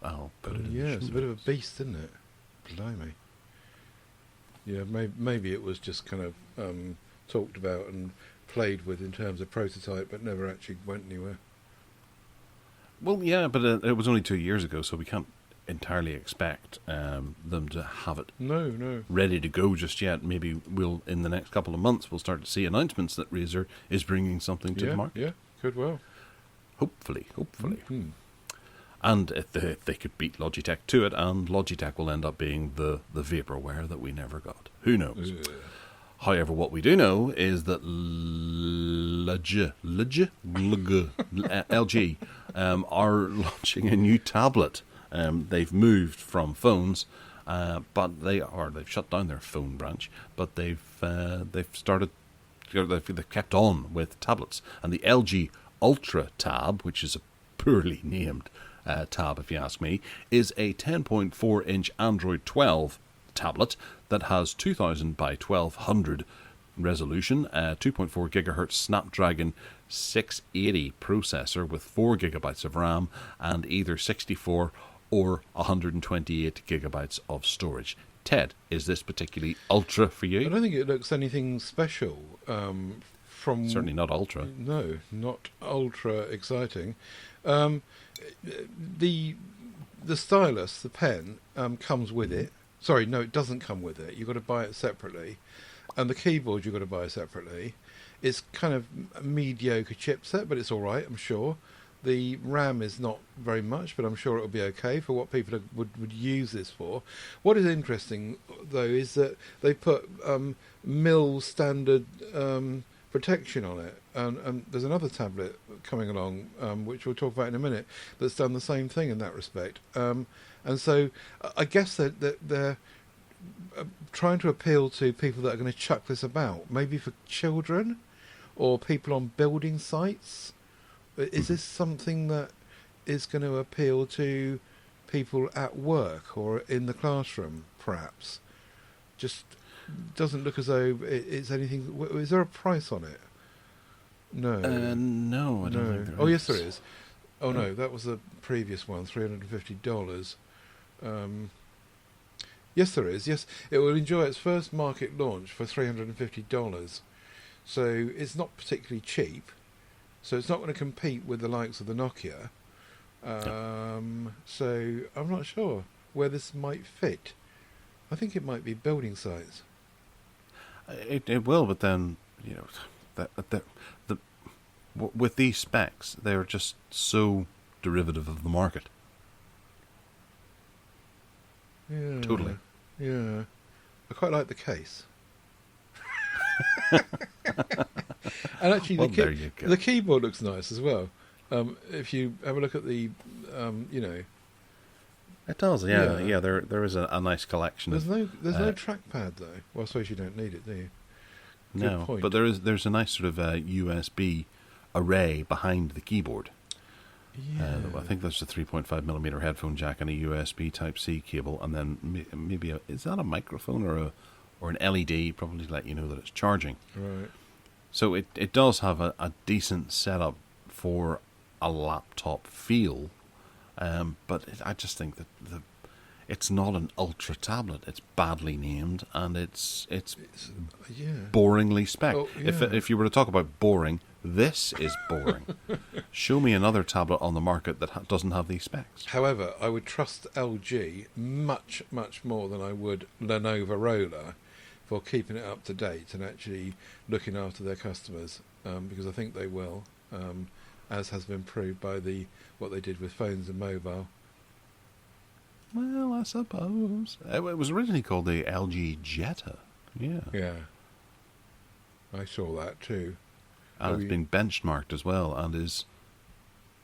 I'll put it in. Yeah, it's a bit of a beast, isn't it? Blimey. Yeah, maybe it was just kind of talked about and played with in terms of prototype, but never actually went anywhere. Well, yeah, but it was only 2 years ago, so we can't entirely expect them to have it ready to go just yet. Maybe we'll, in the next couple of months, we'll start to see announcements that Razr is bringing something to the market. Yeah, could well. Hopefully. Mm-hmm. And if they could beat Logitech to it, and Logitech will end up being the vaporware that we never got. Who knows? However, what we do know is that LG are launching a new tablet. They've moved from phones, but they've shut down their phone branch. But they've kept on with tablets, and the LG Ultra Tab, which is a poorly named tab, if you ask me, is a 10.4-inch Android 12 tablet that has 2000 by 1200 resolution, 2.4 gigahertz Snapdragon 680 processor with 4 gigabytes of RAM and either 64 or 128 gigabytes of storage. Ted, is this particularly ultra for you? I don't think it looks anything special. Certainly not ultra. No, not ultra exciting. The stylus, the pen, comes with it. Sorry, no, it doesn't come with it. You've got to buy it separately. And the keyboard you've got to buy separately. It's kind of a mediocre chipset, but it's all right, I'm sure. The RAM is not very much, but I'm sure it'll be okay for what people would use this for. What is interesting, though, is that they put mil standard protection on it. And there's another tablet coming along, which we'll talk about in a minute, that's done the same thing in that respect. And so I guess that they're trying to appeal to people that are going to chuck this about, maybe for children or people on building sites. Is this something that is going to appeal to people at work or in the classroom, perhaps? Just doesn't look as though it's anything. Is there a price on it? No. No, I don't think there is. Yes, there is. No, that was the previous one, $350. Yes, there is. Yes, it will enjoy its first market launch for $350. So it's not particularly cheap. So it's not going to compete with the likes of the Nokia. So I'm not sure where this might fit. I think it might be building sites. It will, but then with these specs, they're just so derivative of the market. Yeah. Totally. Yeah. I quite like the case. And actually, Well, there you go. the keyboard looks nice as well. If you have a look at the, It does, yeah. There is a nice collection. There's no trackpad though. Well, I suppose you don't need it, do you? No, point. but there's a nice sort of USB array behind the keyboard. Yeah. I think there's a 3.5mm headphone jack and a USB Type-C cable, and then maybe is that a microphone or an LED, probably to let you know that it's charging. Right. So it does have a decent setup for a laptop feel, but I just think that it's not an ultra tablet. It's badly named, and it's boringly spec. Oh, yeah. If you were to talk about boring, this is boring. Show me another tablet on the market that doesn't have these specs. However, I would trust LG much, much more than I would Lenovo Roller for keeping it up to date and actually looking after their customers, because I think they will, as has been proved by what they did with phones and mobile. Well, I suppose. It was originally called the LG Jetta. Yeah. Yeah. I saw that too. And it's been benchmarked as well and is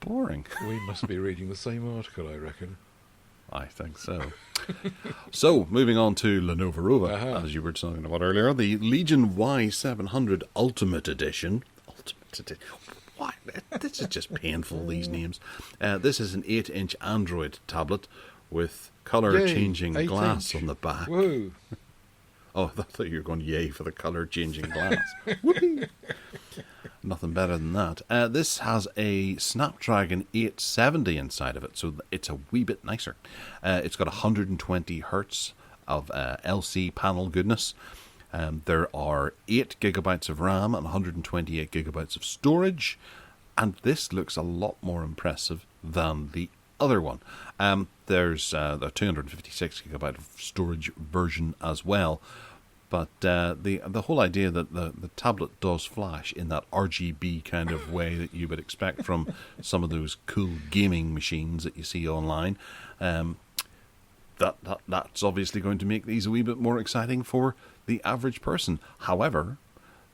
boring. We must be reading the same article, I reckon. I think so. So, moving on to Lenovo Rover, Uh-huh. as you were talking about earlier, the Legion Y700 Ultimate Edition. Ultimate Edition. Why? This is just painful, these names. This is an 8-inch Android tablet with colour-changing glass on the back. Whoa. Oh, I thought you were going yay for the colour-changing glass. Whoopee. Nothing better than that. This has a Snapdragon 870 inside of it, so it's a wee bit nicer. It's got 120 hertz of LC panel goodness. There are 8 gigabytes of RAM and 128 gigabytes of storage, and this looks a lot more impressive than the other one. There's the 256 gigabyte of storage version as well, but the whole idea that the tablet does flash in that RGB kind of way that you would expect from some of those cool gaming machines that you see online, that's obviously going to make these a wee bit more exciting for the average person. However,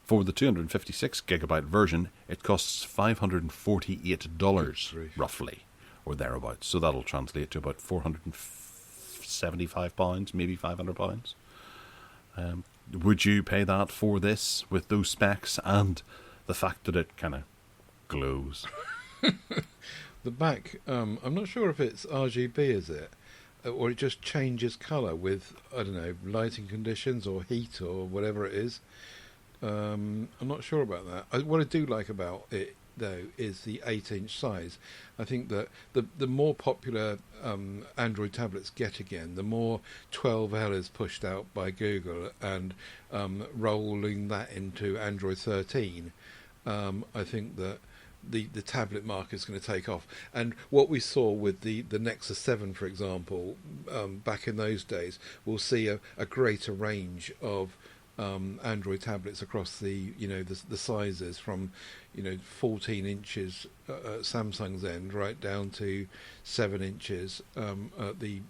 for the 256 gigabyte version, it costs $548 roughly, or thereabouts. So that'll translate to about £475, maybe £500. Would you pay that for this with those specs and the fact that it kind of glows? The back, I'm not sure if it's RGB, is it? Or it just changes colour with, I don't know, lighting conditions or heat or whatever it is. I'm not sure about that. What I do like about it, though, is the 8-inch size. I think that the more popular Android tablets get again, the more 12L is pushed out by Google and rolling that into Android 13, I think that the tablet market is going to take off. And what we saw with the Nexus 7, for example, back in those days, we'll see a greater range of Android tablets across the sizes from 14 inches at Samsung's end right down to 7 inches at the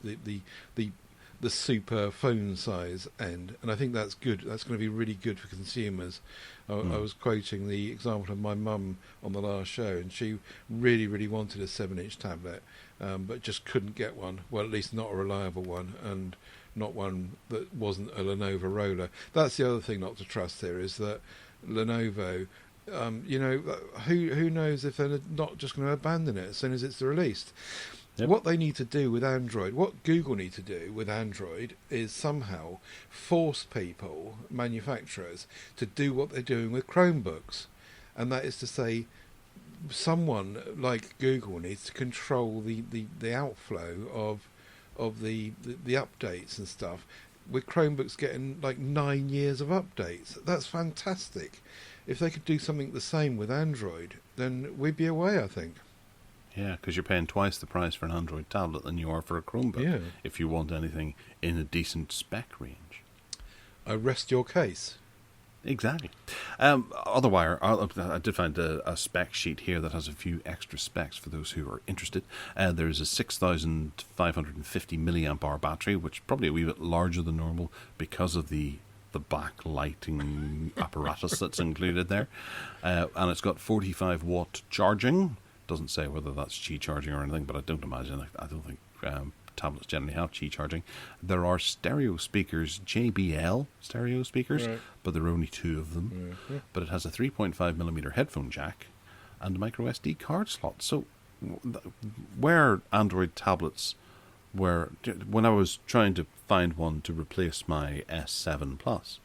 super phone size end, and I think that's good. That's going to be really good for consumers. I was quoting the example of my mum on the last show, and she really, really wanted a 7-inch tablet, but just couldn't get one. Well, at least not a reliable one, and not one that wasn't a Lenovo Roller. That's the other thing not to trust here, is that Lenovo, who knows if they're not just going to abandon it as soon as it's released. Yep. What they need to do with Android, what Google need to do with Android, is somehow force people, manufacturers, to do what they're doing with Chromebooks. And that is to say, someone like Google needs to control the outflow of of the updates and stuff, with Chromebooks getting like 9 years of updates. That's fantastic. If they could do something the same with Android, then we'd be away, I think. Yeah, because you're paying twice the price for an Android tablet than you are for a Chromebook. Yeah. If you want anything in a decent spec range. I rest your case. Exactly. Otherwise, I did find a spec sheet here that has a few extra specs for those who are interested. There's a 6,550 milliamp hour battery, which is probably a wee bit larger than normal because of the backlighting apparatus that's included there. And it's got 45 watt charging. Doesn't say whether that's Qi charging or anything, but I don't imagine. I don't think tablets generally have Qi charging. There are stereo speakers, JBL stereo speakers, right, but there are only 2 of them. Mm-hmm. But it has a 3.5mm headphone jack and a micro SD card slot. So where Android tablets were, when I was trying to find one to replace my S7 Plus,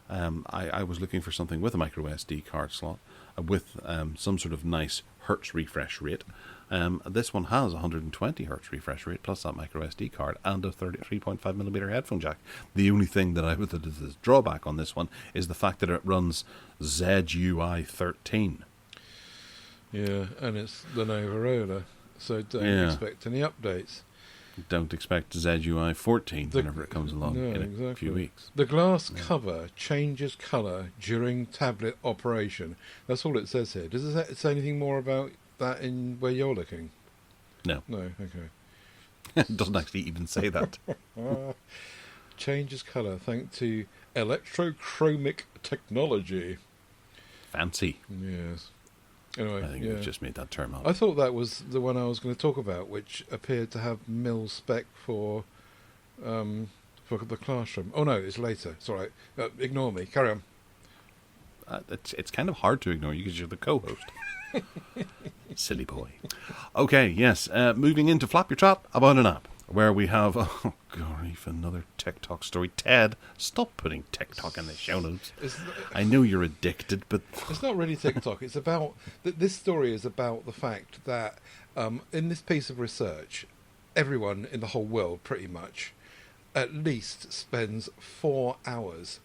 I was looking for something with a micro SD card slot, with some sort of nice hertz refresh rate. This one has 120 hertz refresh rate plus that micro SD card and a 3.5mm headphone jack. The only thing that I would think is a drawback on this one is the fact that it runs ZUI 13. Yeah, and it's Lenovo Roller, so don't expect any updates. Don't expect ZUI 14 whenever it comes along in a few weeks. The glass cover changes colour during tablet operation. That's all it says here. Does it say anything more about that in where you're looking? No. No, okay. It doesn't actually even say that. Changes colour thanks to electrochromic technology. Fancy. Yes. Anyway, I think we've just made that term up. I thought that was the one I was going to talk about, which appeared to have mil spec for the classroom. Oh no, it's later. It's all right. Ignore me. Carry on. It's kind of hard to ignore you because you're the co-host. Silly boy. Okay, yes. Moving into Flap Your Chat about an app, where we have, oh grief, another TikTok story. Ted, stop putting TikTok in the show notes. I know you're addicted, but it's not really TikTok. It's about this story is about the fact that in this piece of research, everyone in the whole world, pretty much, at least spends 4 hours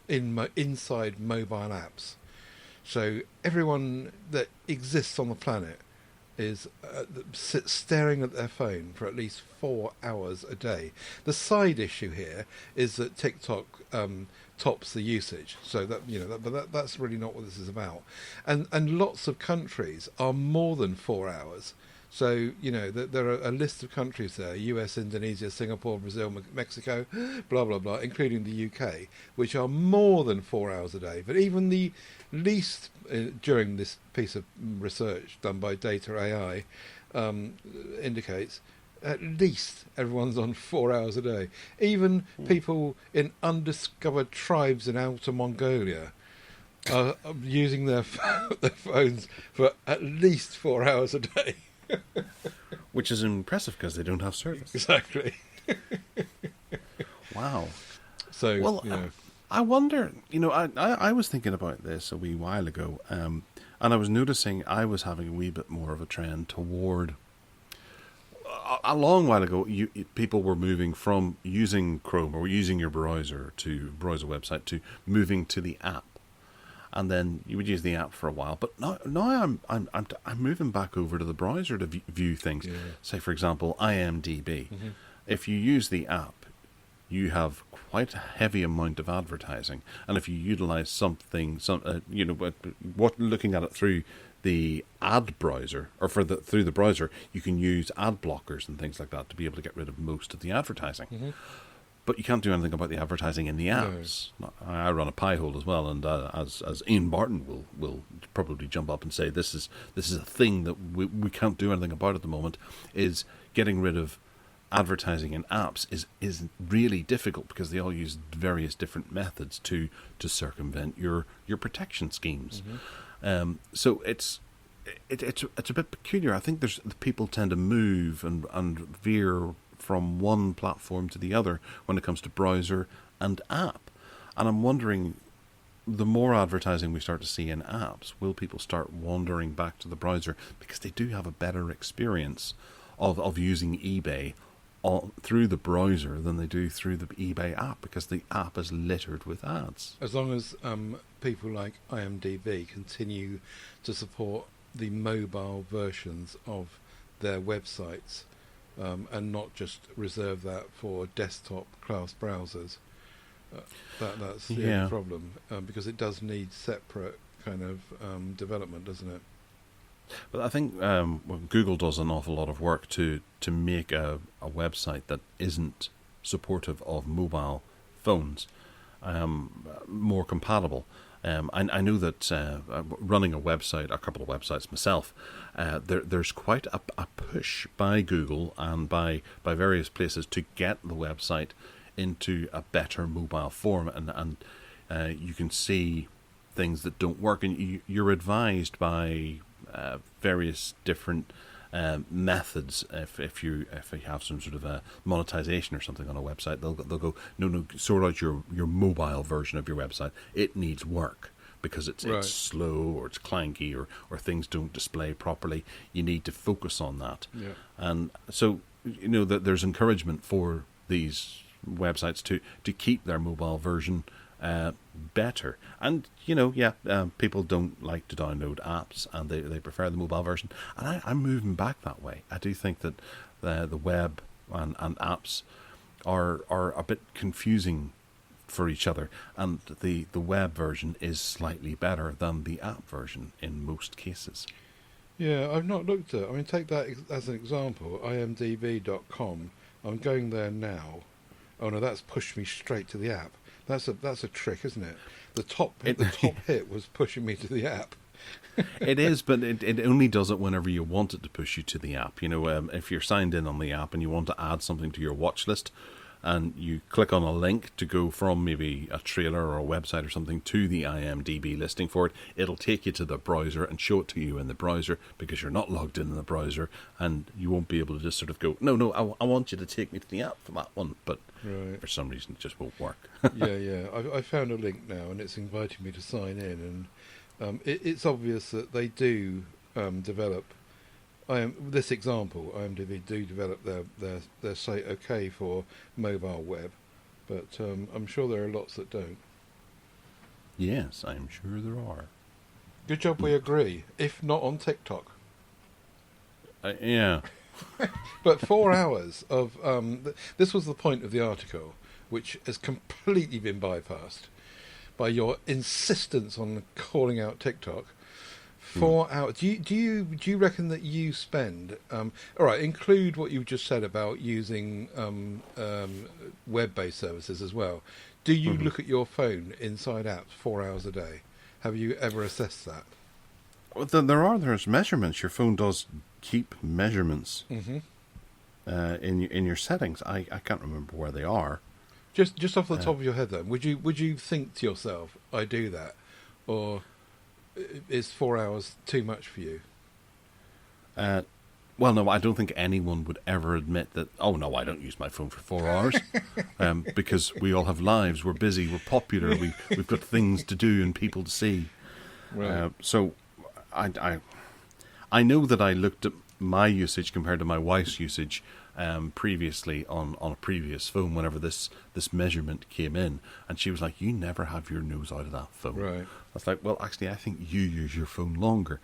inside mobile apps. So everyone that exists on the planet is sits staring at their phone for at least 4 hours a day. The side issue here is that TikTok tops the usage, so that that's really not what this is about. And lots of countries are more than 4 hours. So, there are a list of countries there, US, Indonesia, Singapore, Brazil, Mexico, blah, blah, blah, including the UK, which are more than 4 hours a day. But even the least, during this piece of research done by Data AI, indicates at least everyone's on 4 hours a day. Even people in undiscovered tribes in Outer Mongolia are using their phones for at least 4 hours a day. Which is impressive because they don't have service. Exactly. Wow. So, well, I wonder, I was thinking about this a wee while ago, and I was noticing I was having a wee bit more of a trend toward, a long while ago, people were moving from using Chrome or using your browser website to moving to the app. And then you would use the app for a while, but now I'm moving back over to the browser to view things. Yeah. Say, for example, IMDb. Mm-hmm. If you use the app, you have quite a heavy amount of advertising, and if you utilize looking at it through the ad browser or through the browser, you can use ad blockers and things like that to be able to get rid of most of the advertising. Mm-hmm. But you can't do anything about the advertising in the apps. No. I run a Pi-hole as well, and as Ian Barton will probably jump up and say, this is a thing that we can't do anything about at the moment, is getting rid of advertising in apps is really difficult because they all use various different methods to circumvent your protection schemes. Mm-hmm. So it's a bit peculiar. I think people tend to move and veer from one platform to the other when it comes to browser and app. And I'm wondering, the more advertising we start to see in apps, will people start wandering back to the browser because they do have a better experience of using eBay through the browser than they do through the eBay app, because the app is littered with ads. As long as people like IMDb continue to support the mobile versions of their websites and not just reserve that for desktop class browsers, that's the only problem, because it does need separate kind of development, doesn't it? But I think Google does an awful lot of work to make a website that isn't supportive of mobile phones more compatible. I know that running a website, a couple of websites myself, there's quite a push by Google and by various places to get the website into a better mobile form, and you can see things that don't work, and you're advised by various different methods. If you have some sort of a monetization or something on a website, they'll go, no, sort out your mobile version of your website. It needs work because it's slow, or it's clanky, or things don't display properly. You need to focus on that. Yeah. And so that there's encouragement for these websites to keep their mobile version better. And people don't like to download apps, and they prefer the mobile version, and I'm moving back that way. I do think that the web and apps are a bit confusing for each other, and the web version is slightly better than the app version in most cases. Yeah, I've not looked at. I mean, take that as an example. imdb.com. I'm going there now. Oh no, that's pushed me straight to the app. That's a trick, isn't it? The top hit was pushing me to the app. It is, but it only does it whenever you want it to push you to the app. If you're signed in on the app and you want to add something to your watch list, and you click on a link to go from maybe a trailer or a website or something to the IMDb listing for it, it'll take you to the browser and show it to you in the browser, because you're not logged in the browser, and you won't be able to just sort of go, no, I want you to take me to the app for that one, but for some reason it just won't work. Yeah. I found a link now, and it's inviting me to sign in, and it's obvious that they do develop. This example, IMDb do develop their site okay for mobile web, but I'm sure there are lots that don't. Yes, I'm sure there are. Good job we agree, if not on TikTok. Yeah. But 4 hours of... this was the point of the article, which has completely been bypassed by your insistence on calling out TikTok. 4 hours. Do you reckon that you spend... all right, include what you just said about using web-based services as well. Do you look at your phone inside apps 4 hours a day? Have you ever assessed that? Well, there's measurements. Your phone does keep measurements in your settings. I can't remember where they are. Just off the top of your head, then, would you think to yourself, I do that, or is 4 hours too much for you? Well, no, I don't think anyone would ever admit that, oh, no, I don't use my phone for 4 hours, because we all have lives, we're busy, we're popular, we've got things to do and people to see. Right. So I know that I looked at my usage compared to my wife's usage previously on a previous phone whenever this measurement came in, and she was like, you never have your nose out of that phone. Right. I was like, well, actually, I think you use your phone longer.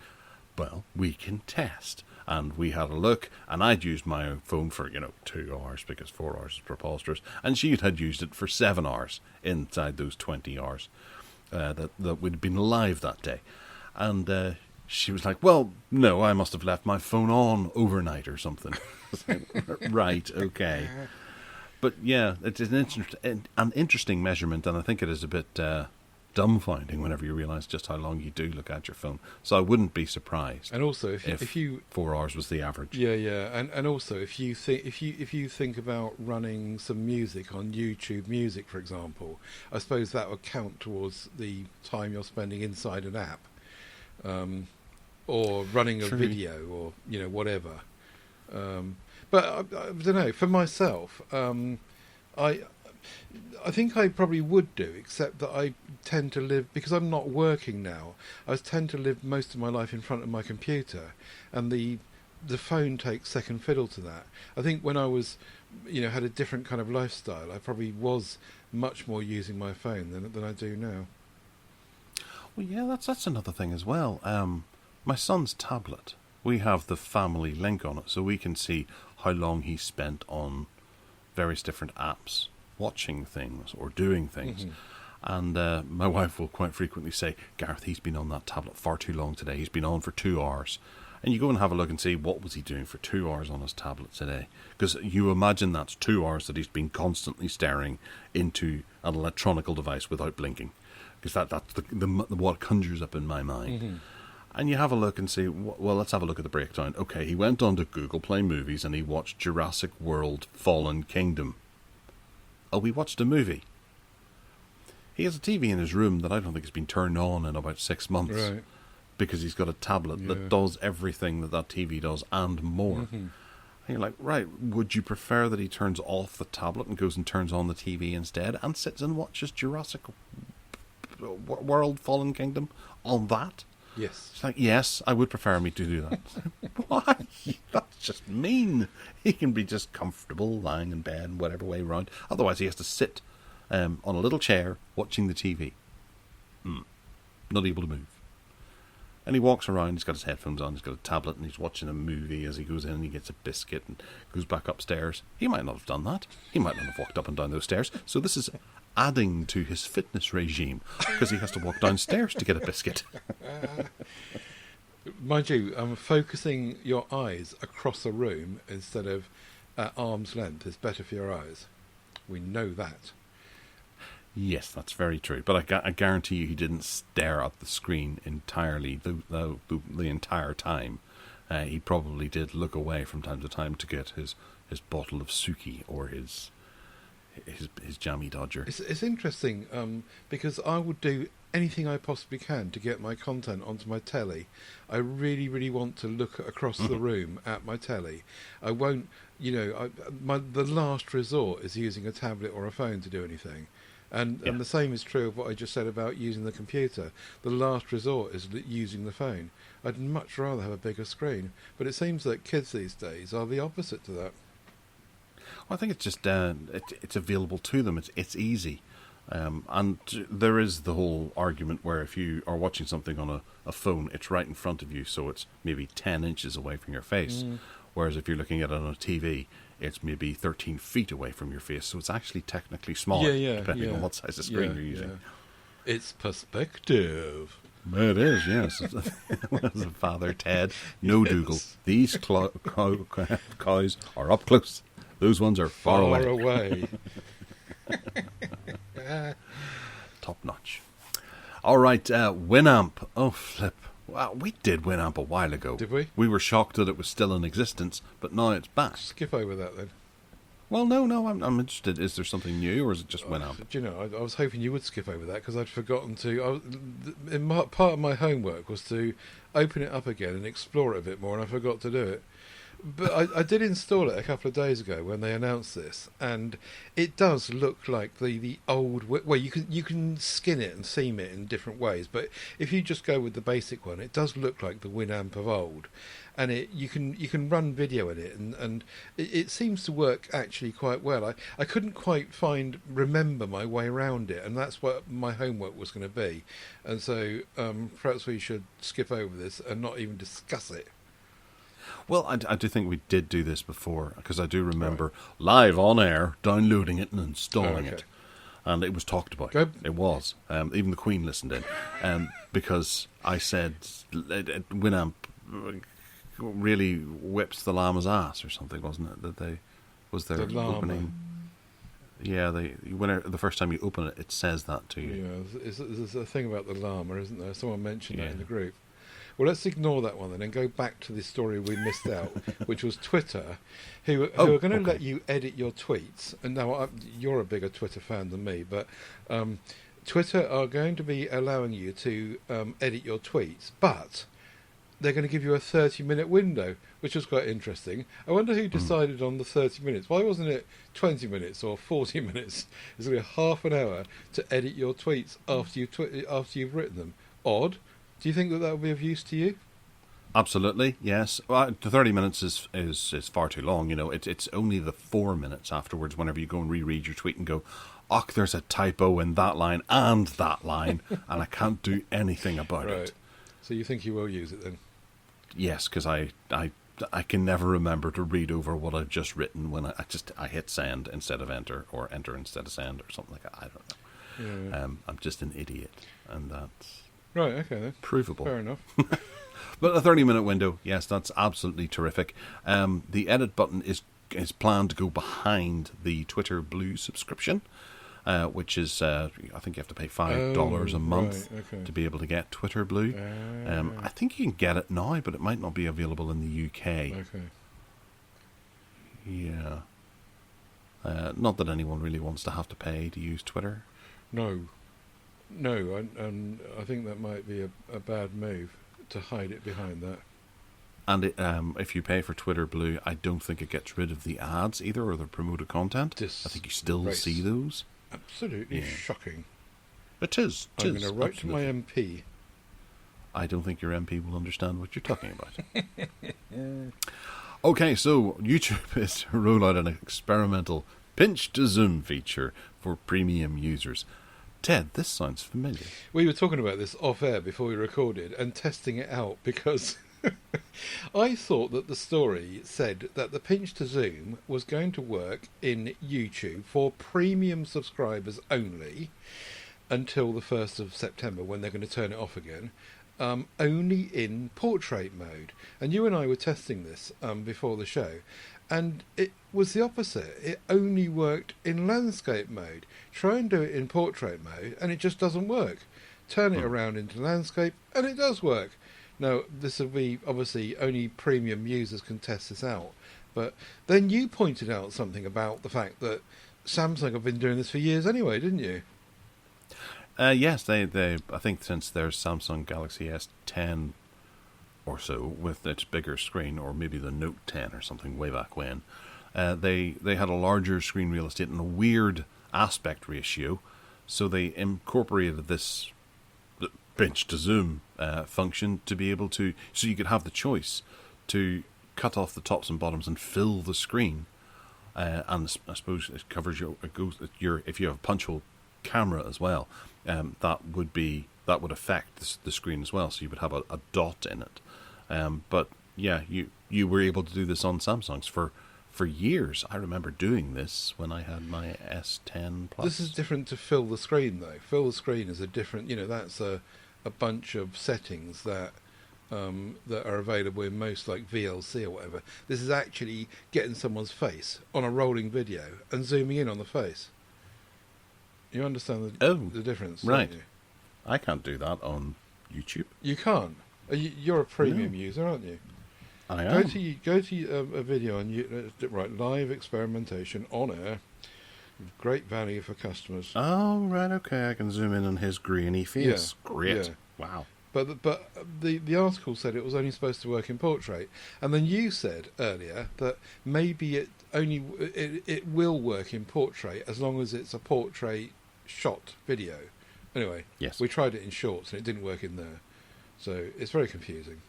Well, we can test. And we had a look, and I'd used my phone for 2 hours, because 4 hours is preposterous, and she had used it for 7 hours inside those 20 hours that we'd been live that day. And she was like, well, no, I must have left my phone on overnight or something. Right, okay. But yeah, it's an interesting measurement, and I think it is a bit dumbfounding whenever you realise just how long you do look at your phone. So I wouldn't be surprised. And also, if you 4 hours was the average. Yeah, and also if you think about running some music on YouTube Music, for example, I suppose that would count towards the time you're spending inside an app, or running a video, or whatever. But I don't know. For myself, I think I probably would do, except that I tend to live, because I'm not working now, I tend to live most of my life in front of my computer, and the the phone takes second fiddle to that. I think when I was, had a different kind of lifestyle, I probably was much more using my phone than I do now. Well, yeah, that's another thing as well. My son's tablet, we have the family link on it, so we can see how long he spent on various different apps, watching things or doing things. And my wife will quite frequently say, Gareth, he's been on that tablet far too long today. He's been on for 2 hours. And you go and have a look and see what was he doing for 2 hours on his tablet today. Because you imagine that's 2 hours that he's been constantly staring into an electronical device without blinking. Because that's what conjures up in my mind. And you have a look and see, well, let's have a look at the breakdown. Okay, he went on to Google Play Movies and he watched Jurassic World Fallen Kingdom. Oh, we watched a movie. He has a TV in his room that I don't think has been turned on in about 6 months. Right. Because he's got a tablet that does everything that TV does and more. And you're like, right, would you prefer that he turns off the tablet and goes and turns on the TV instead and sits and watches Jurassic World Fallen Kingdom on that? Yes. It's like, yes, I would prefer me to do that. Why? That's just mean. He can be just comfortable lying in bed and whatever way around. Otherwise he has to sit on a little chair watching the TV. Not able to move. And he walks around, he's got his headphones on, he's got a tablet, and he's watching a movie as he goes in, and he gets a biscuit and goes back upstairs. He might not have done that. He might not have walked up and down those stairs. So this is adding to his fitness regime, because he has to walk downstairs to get a biscuit. Mind you, focusing your eyes across a room instead of at arm's length is better for your eyes. We know that. Yes, that's very true. But I guarantee you he didn't stare at the screen entirely the entire time. He probably did look away from time to time to get his bottle of Suki or his jammy dodger. It's interesting because I would do anything I possibly can to get my content onto my telly. I really, really want to look across the room at my telly. I won't, the last resort is using a tablet or a phone to do anything. And the same is true of what I just said about using the computer. The last resort is using the phone. I'd much rather have a bigger screen. But it seems that kids these days are the opposite to that. Well, I think it's just it's available to them. It's easy. And there is the whole argument where if you are watching something on a phone, it's right in front of you, so it's maybe 10 inches away from your face. Whereas if you're looking at it on a TV, it's maybe 13 feet away from your face, so it's actually technically smaller, depending on what size of screen you're using. It's perspective. It is, yes. As a father, Ted, no Dougal. These cows are up close. Those ones are far away. Top notch. All right, Winamp. Oh, flip. Well, we did Winamp a while ago. Did we? We were shocked that it was still in existence, but now it's back. Skip over that then. Well, no, I'm interested. Is there something new, or is it just Winamp? Do you know, I was hoping you would skip over that because I'd forgotten to. Part of my homework was to open it up again and explore it a bit more, and I forgot to do it. But I did install it a couple of days ago when they announced this, and it does look like the old. Well, you can skin it and seam it in different ways, but if you just go with the basic one, it does look like the Winamp of old, and you can run video in it, and it seems to work actually quite well. I couldn't quite remember my way around it, and that's what my homework was going to be, and so perhaps we should skip over this and not even discuss it. Well, I do think we did do this before, because I do remember live on air downloading it and installing it. And it was talked about. It was. Even the Queen listened in. Because I said Winamp really whips the llama's ass or something, wasn't it? That they was their opening. Yeah, the first time you open it, it says that to you. Yeah, there's a thing about the llama, isn't there? Someone mentioned that in the group. Well, let's ignore that one then and go back to the story we missed out, which was Twitter, who are going to let you edit your tweets. And now you're a bigger Twitter fan than me, but Twitter are going to be allowing you to edit your tweets, but they're going to give you a 30-minute window, which was quite interesting. I wonder who decided on the 30 minutes. Why wasn't it 20 minutes or 40 minutes? It's going to be half an hour to edit your tweets after you've written them. Odd. Do you think that would be of use to you? Absolutely, yes. Well, the 30 minutes is far too long. It's only the 4 minutes afterwards whenever you go and reread your tweet and go, "Och, there's a typo in that line and that line, and I can't do anything about Right. it." So you think you will use it then? Yes, because I can never remember to read over what I've just written when I hit send instead of enter, or enter instead of send, or something like that. I don't know. Yeah. I'm just an idiot, and that's Right, okay then. provable. Fair enough. But a 30-minute window, yes, that's absolutely terrific. The edit button is planned to go behind the Twitter Blue subscription, which is, I think you have to pay $5 a month to be able to get Twitter Blue. I think you can get it now, but it might not be available in the UK. Okay. Yeah. Not that anyone really wants to have to pay to use Twitter. No, and I think that might be a bad move to hide it behind that. And if you pay for Twitter Blue, I don't think it gets rid of the ads either, or the promoted content. I think you still see those. Absolutely shocking. It is. I'm going to write to my MP. I don't think your MP will understand what you're talking about. Okay, so YouTube is to roll out an experimental pinch to zoom feature for premium users. Ted, this sounds familiar. We were talking about this off air before we recorded and testing it out because I thought that the story said that the pinch to zoom was going to work in YouTube for premium subscribers only until the 1st of September, when they're going to turn it off again, only in portrait mode. And you and I were testing this before the show, and it was the opposite. It only worked in landscape mode. Try and do it in portrait mode and it just doesn't work. Turn it around into landscape and it does work. Now, this will be, obviously, only premium users can test this out. But then you pointed out something about the fact that Samsung have been doing this for years anyway, didn't you? Yes, they I think since their Samsung Galaxy S10 or so, with its bigger screen, or maybe the Note 10 or something way back when, they had a larger screen real estate and a weird aspect ratio, so they incorporated this pinch to zoom function to be able to, so you could have the choice to cut off the tops and bottoms and fill the screen, and I suppose it covers your if you have a punch hole camera as well, that would affect the screen as well, so you would have a dot in it. But yeah, you were able to do this on Samsungs for years. I remember doing this when I had my S10 Plus. This is different to fill the screen, though. Fill the screen is a different, that's a bunch of settings that are available in most, like VLC or whatever. This is actually getting someone's face on a rolling video and zooming in on the face. You understand the difference, right? Don't you? I can't do that on YouTube. You can't. You're a premium user, aren't you? I am. Go to a video on right, live experimentation on air. Great value for customers. Oh, right, okay. I can zoom in on his grainy face. Yeah, great. Yeah. Wow. But the article said it was only supposed to work in portrait, and then you said earlier that maybe it will work in portrait as long as it's a portrait shot video. Anyway, yes, we tried it in shorts and it didn't work in there, so it's very confusing.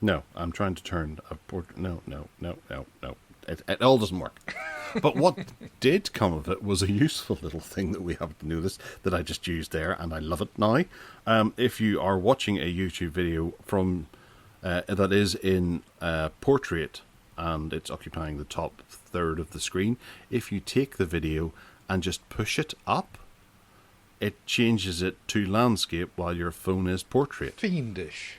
No, I'm trying to turn a portrait. No. It all doesn't work. But what did come of it was a useful little thing that we have to notice that I just used there, and I love it now. If you are watching a YouTube video from that is in portrait and it's occupying the top third of the screen, if you take the video and just push it up, it changes it to landscape while your phone is portrait. Fiendish.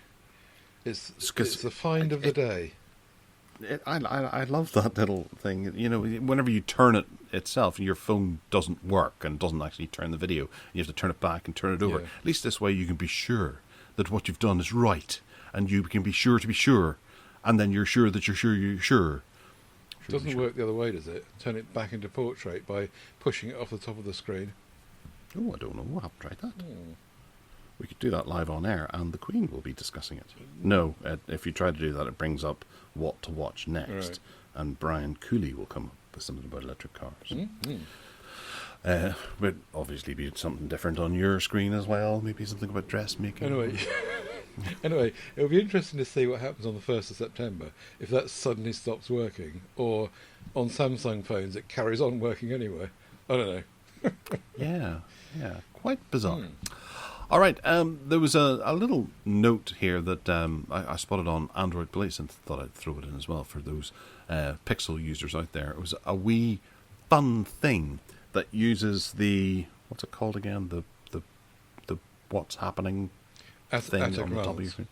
It's the find of the day. I love that little thing. Whenever you turn it itself, your phone doesn't work and doesn't actually turn the video. You have to turn it back and turn it over. Yeah. At least this way you can be sure that what you've done is right, and you can be sure to be sure, and then you're sure that you're sure you're sure. It doesn't work the other way, does it? Turn it back into portrait by pushing it off the top of the screen. Oh, I don't know. We'll have to try that. We could do that live on air, and the Queen will be discussing it. No, if you try to do that, it brings up what to watch next, right. And Brian Cooley will come up with something about electric cars. Would obviously be something different on your screen as well. Maybe something about dressmaking. Anyway, Anyway, it'll be interesting to see what happens on the 1st of September, if that suddenly stops working, or on Samsung phones it carries on working anyway. I don't know. Yeah, quite bizarre. All right, there was a little note here that I spotted on Android Police and thought I'd throw it in as well for those Pixel users out there. It was a wee fun thing that uses the, what's it called again? The what's happening thing on the top of your screen.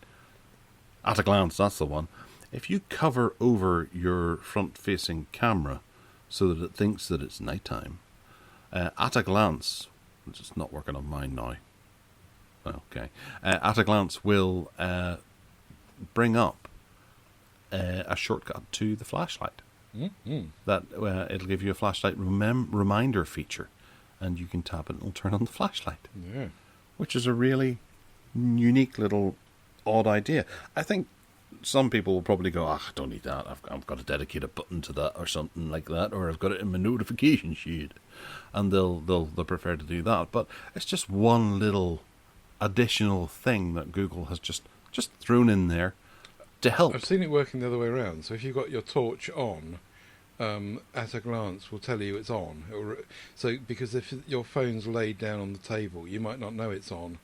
At a glance, that's the one. If you cover over your front-facing camera so that it thinks that it's nighttime, at a glance, which is not working on mine now. Okay. At a glance will bring up a shortcut to the flashlight. Mm-hmm. That it'll give you a flashlight reminder feature, and you can tap it and it'll turn on the flashlight. Yeah. Which is a really unique little odd idea. I think some people will probably go, I don't need that. I've got to dedicate a button to that or something like that, or I've got it in my notification sheet, and they'll prefer to do that. But it's just one little additional thing that Google has just thrown in there to help. I've seen it working the other way around. So if you've got your torch on, at a glance will tell you it's on. So because if your phone's laid down on the table, you might not know it's on,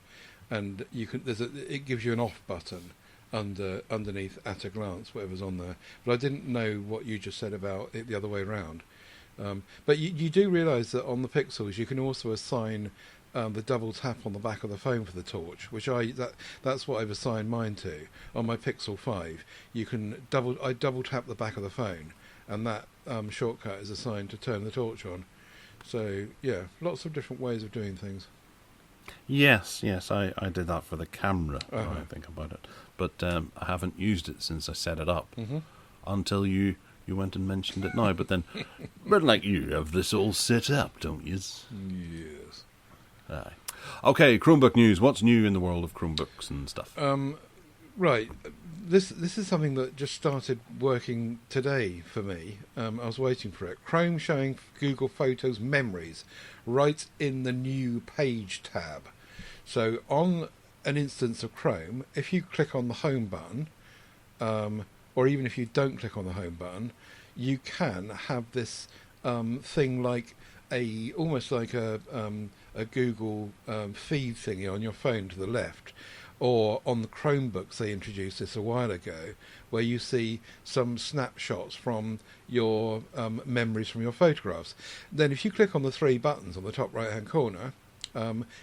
and you can. It gives you an off button underneath at a glance, whatever's on there. But I didn't know what you just said about it the other way around. But you do realise that on the Pixels you can also assign the double tap on the back of the phone for the torch, which that's what I've assigned mine to on my Pixel 5. You can double tap the back of the phone, and that shortcut is assigned to turn the torch on. So yeah, lots of different ways of doing things. Yes, I did that for the camera. Now I think about it, but I haven't used it since I set it up until you went and mentioned it now. But then, but like you have this all set up, don't you? Yes. Aye. Okay, Chromebook news. What's new in the world of Chromebooks and stuff? Right. This is something that just started working today for me. I was waiting for it. Chrome showing Google Photos memories right in the new page tab. So on an instance of Chrome, if you click on the home button, or even if you don't click on the home button, you can have this thing like almost like a Google feed thingy on your phone to the left. Or on the Chromebooks, they introduced this a while ago, where you see some snapshots from your memories from your photographs. Then if you click on the three buttons on the top right-hand corner,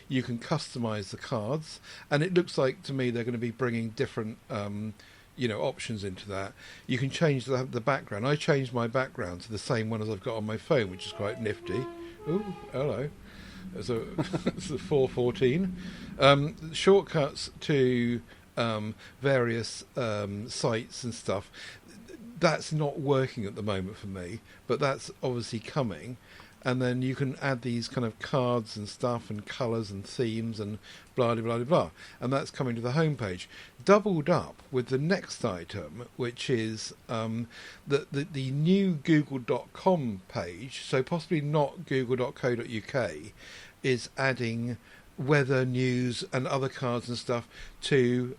you can customize the cards. And it looks like, to me, they're going to be bringing different options into that. You can change the background. I changed my background to the same one as I've got on my phone, which is quite nifty. Ooh, hello. It's a 414. Shortcuts to various sites and stuff. That's not working at the moment for me, but that's obviously coming. And then you can add these kind of cards and stuff and colours and themes and blah, blah, blah, blah. And that's coming to the homepage. Doubled up with the next item, which is the new Google.com page, so possibly not google.co.uk, is adding weather, news and other cards and stuff to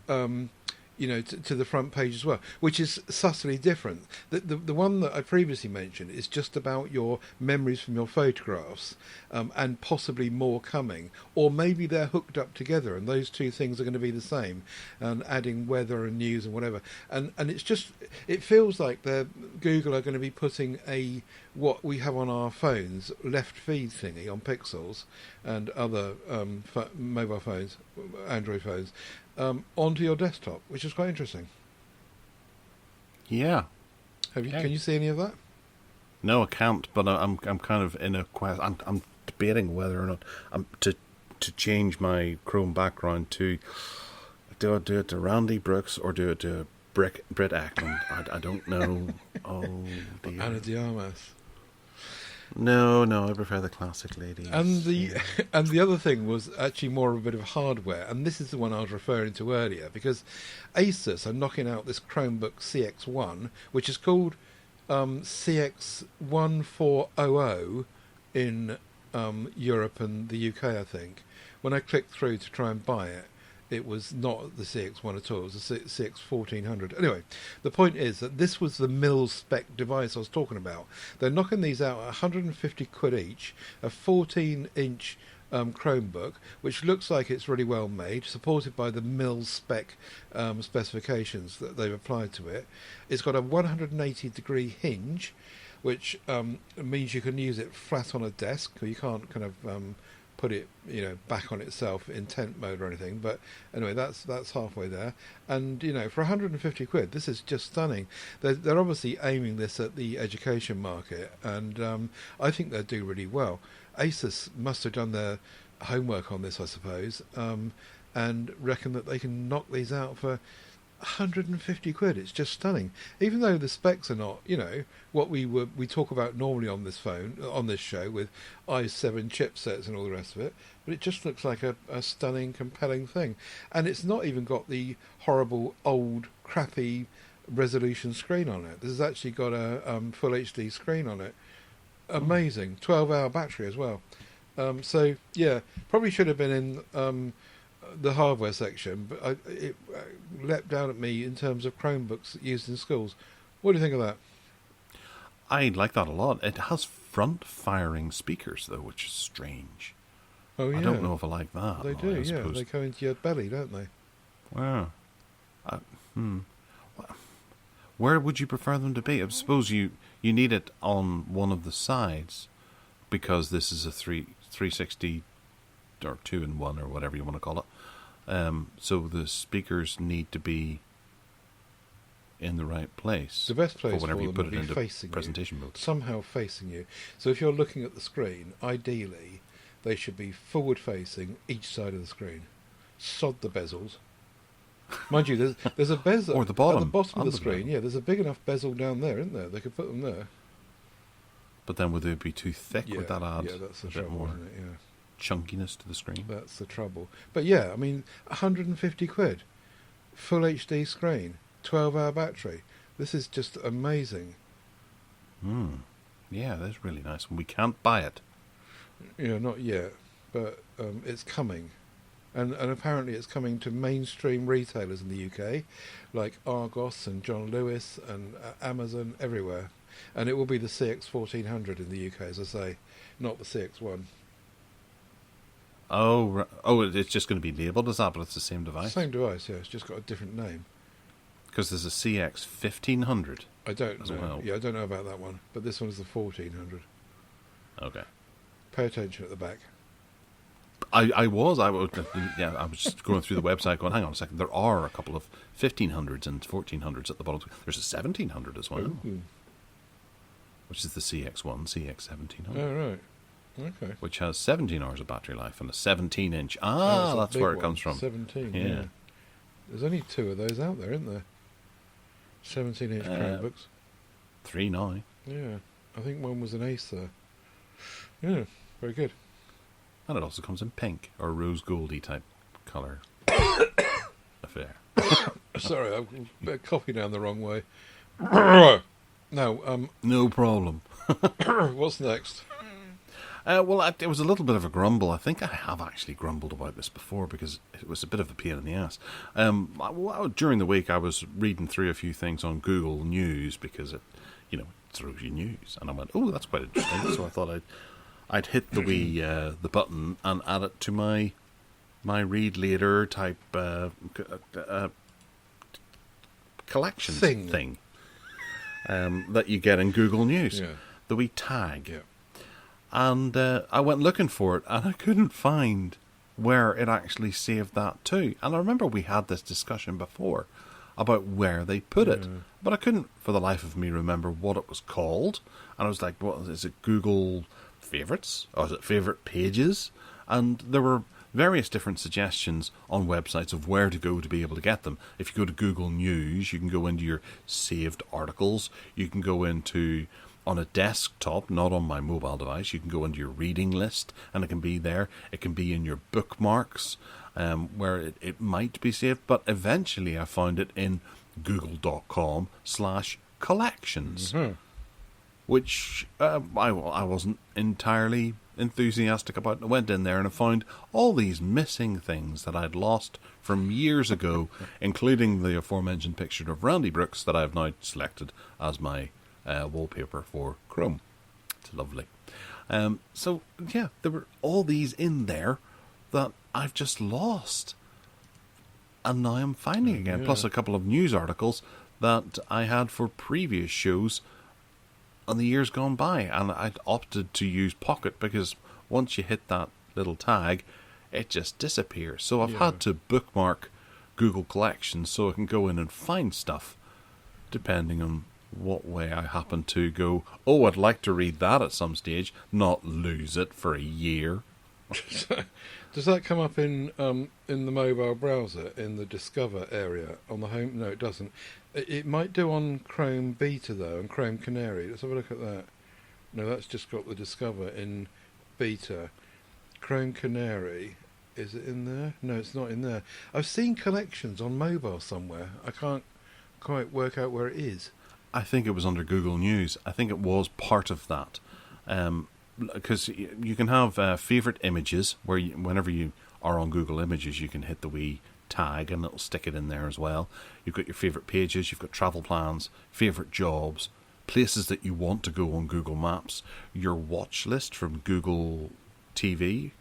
to the front page as well, which is subtly different. The one that I previously mentioned is just about your memories from your photographs, and possibly more coming, or maybe they're hooked up together and those two things are going to be the same, and adding weather and news and whatever, and it feels like Google are going to be putting what we have on our phones, left feed thingy on Pixels and other mobile phones, Android phones, onto your desktop, which is quite interesting. Yeah. Can you see any of that? No, I can't. But I'm kind of in a quest. I'm debating whether or not to change my Chrome background to do I do it to Randy Brooks or do it to Britt Ackland. I don't know. Oh dear. Anna de Armas. No, I prefer the classic ladies. And the other thing was actually more of a bit of hardware, and this is the one I was referring to earlier, because ASUS are knocking out this Chromebook CX1, which is called CX1400 in Europe and the UK, I think. When I clicked through to try and buy it, It was not the CX1 at all. It was the CX1400. Anyway, the point is that this was the mil-spec device I was talking about. They're knocking these out at 150 quid each, a 14-inch Chromebook, which looks like it's really well made, supported by the mil-spec specifications that they've applied to it. It's got a 180-degree hinge, which means you can use it flat on a desk, or you can't kind of put it, back on itself in tent mode or anything. But anyway, that's halfway there. And for 150 quid, this is just stunning. They're obviously aiming this at the education market, and I think they'll do really well. ASUS must have done their homework on this, I suppose, and reckon that they can knock these out for 150 quid. It's just stunning. Even though the specs are not, what we talk about normally on this show with i7 chipsets and all the rest of it, but it just looks like a stunning, compelling thing. And it's not even got the horrible, old, crappy resolution screen on it. This has actually got a full HD screen on it. Amazing. 12-hour battery as well. So, yeah, probably should have been in the hardware section, but it leapt down at me in terms of Chromebooks used in schools. What do you think of that? I like that a lot. It has front-firing speakers, though, which is strange. Oh, yeah. I don't know if I like that. They do, yeah. They go into your belly, don't they? Wow. Where would you prefer them to be? I suppose you need it on one of the sides, because this is a 360 or 2-in-1 or whatever you want to call it. So the speakers need to be in the right place. The best place for whenever for you them put would it be into facing presentation you, mode. somehow facing you. So if you're looking at the screen, ideally they should be forward facing each side of the screen. Sod the bezels. Mind you, there's a bezel or the bottom, at the bottom of the under screen. the Yeah, there's a big enough bezel down there, isn't there? They could put them there. But then would they be too thick? Yeah, Would that add yeah, that's the a bit trouble, more isn't it? Yeah. chunkiness to the screen? That's the trouble. But yeah, I mean, 150 quid, full HD screen, 12-hour battery. This is just amazing. Yeah, that's really nice. And we can't buy it. Not yet, but it's coming. And apparently it's coming to mainstream retailers in the UK, like Argos and John Lewis and Amazon, everywhere. And it will be the CX1400 in the UK, as I say, not the CX1. Oh, it's just going to be labelled as that, but it's the same device? Same device, yeah. It's just got a different name. Because there's a CX1500. I don't know. Well. Yeah, I don't know about that one. But this one's the 1400. Okay. Pay attention at the back. I was just going through the website going, hang on a second, there are a couple of 1500s and 1400s at the bottom. There's a 1700 as well, Ooh. which is the CX1, CX1700. Oh, right. Okay. Which has 17 hours of battery life and a 17-inch. That's a where big it comes one. from. 17, Yeah. There's only 2 of those out there, isn't there? 17-inch Chromebooks. 3 now. Yeah. I think one was an Acer. Yeah, very good. And it also comes in pink or rose goldy type colour affair. Sorry, I've a bit of coffee down the wrong way. No, No problem. what's next? Well, it was a little bit of a grumble. I think I have actually grumbled about this before because it was a bit of a pain in the ass. During the week, I was reading through a few things on Google News because it throws you news, and I went, "Oh, that's quite interesting." So I thought I'd hit the button and add it to my read later type collection thing that you get in Google News, the wee tag. Yeah. And I went looking for it, and I couldn't find where it actually saved that to. And I remember we had this discussion before about where they put it, but I couldn't for the life of me remember what it was called. And I was like, what is it, Google Favorites? Or is it Favorite Pages? And there were various different suggestions on websites of where to go to be able to get them. If you go to Google News, you can go into your saved articles. You can go into, on a desktop, not on my mobile device, you can go into your reading list and it can be there. It can be in your bookmarks where it might be saved. But eventually I found it in google.com/collections, which I wasn't entirely enthusiastic about it. I went in there and I found all these missing things that I'd lost from years ago, including the aforementioned picture of Randy Brooks that I've now selected as my wallpaper for Chrome. It's lovely. So, yeah, there were all these in there that I've just lost. And now I'm finding again. Plus a couple of news articles that I had for previous shows on the years gone by. And I'd opted to use Pocket because once you hit that little tag, it just disappears. So I've had to bookmark Google Collections so I can go in and find stuff depending on what way I happen to go. Oh, I'd like to read that at some stage, not lose it for a year. Does that come up in the mobile browser in the Discover area on the home? No, it doesn't. It might do on Chrome Beta though, and Chrome Canary. Let's have a look at that. No, that's just got the Discover in Beta. Chrome Canary, is it in there? No, it's not in there. I've seen Collections on mobile somewhere. I can't quite work out where it is. I think it was under Google News. I think it was part of that. Because you can have favorite images where whenever you are on Google Images, you can hit the wee tag and it'll stick it in there as well. You've got your favorite pages, you've got travel plans, favorite jobs, places that you want to go on Google Maps, your watch list from Google TV,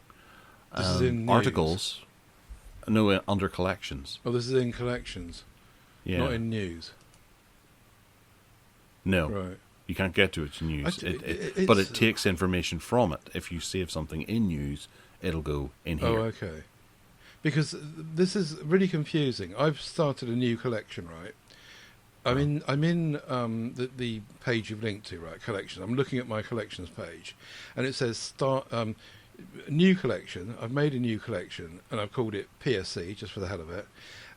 This is in articles. No, under Collections. Oh, this is in Collections. Yeah. Not in News. No. Right. You can't get to it in News. But it takes information from it. If you save something in News, it'll go in here. Oh, okay. Because this is really confusing. I've started a new collection, right? I'm in the page you've linked to, right? Collection. I'm looking at my collections page, and it says start new collection. I've made a new collection, and I've called it PSC just for the hell of it.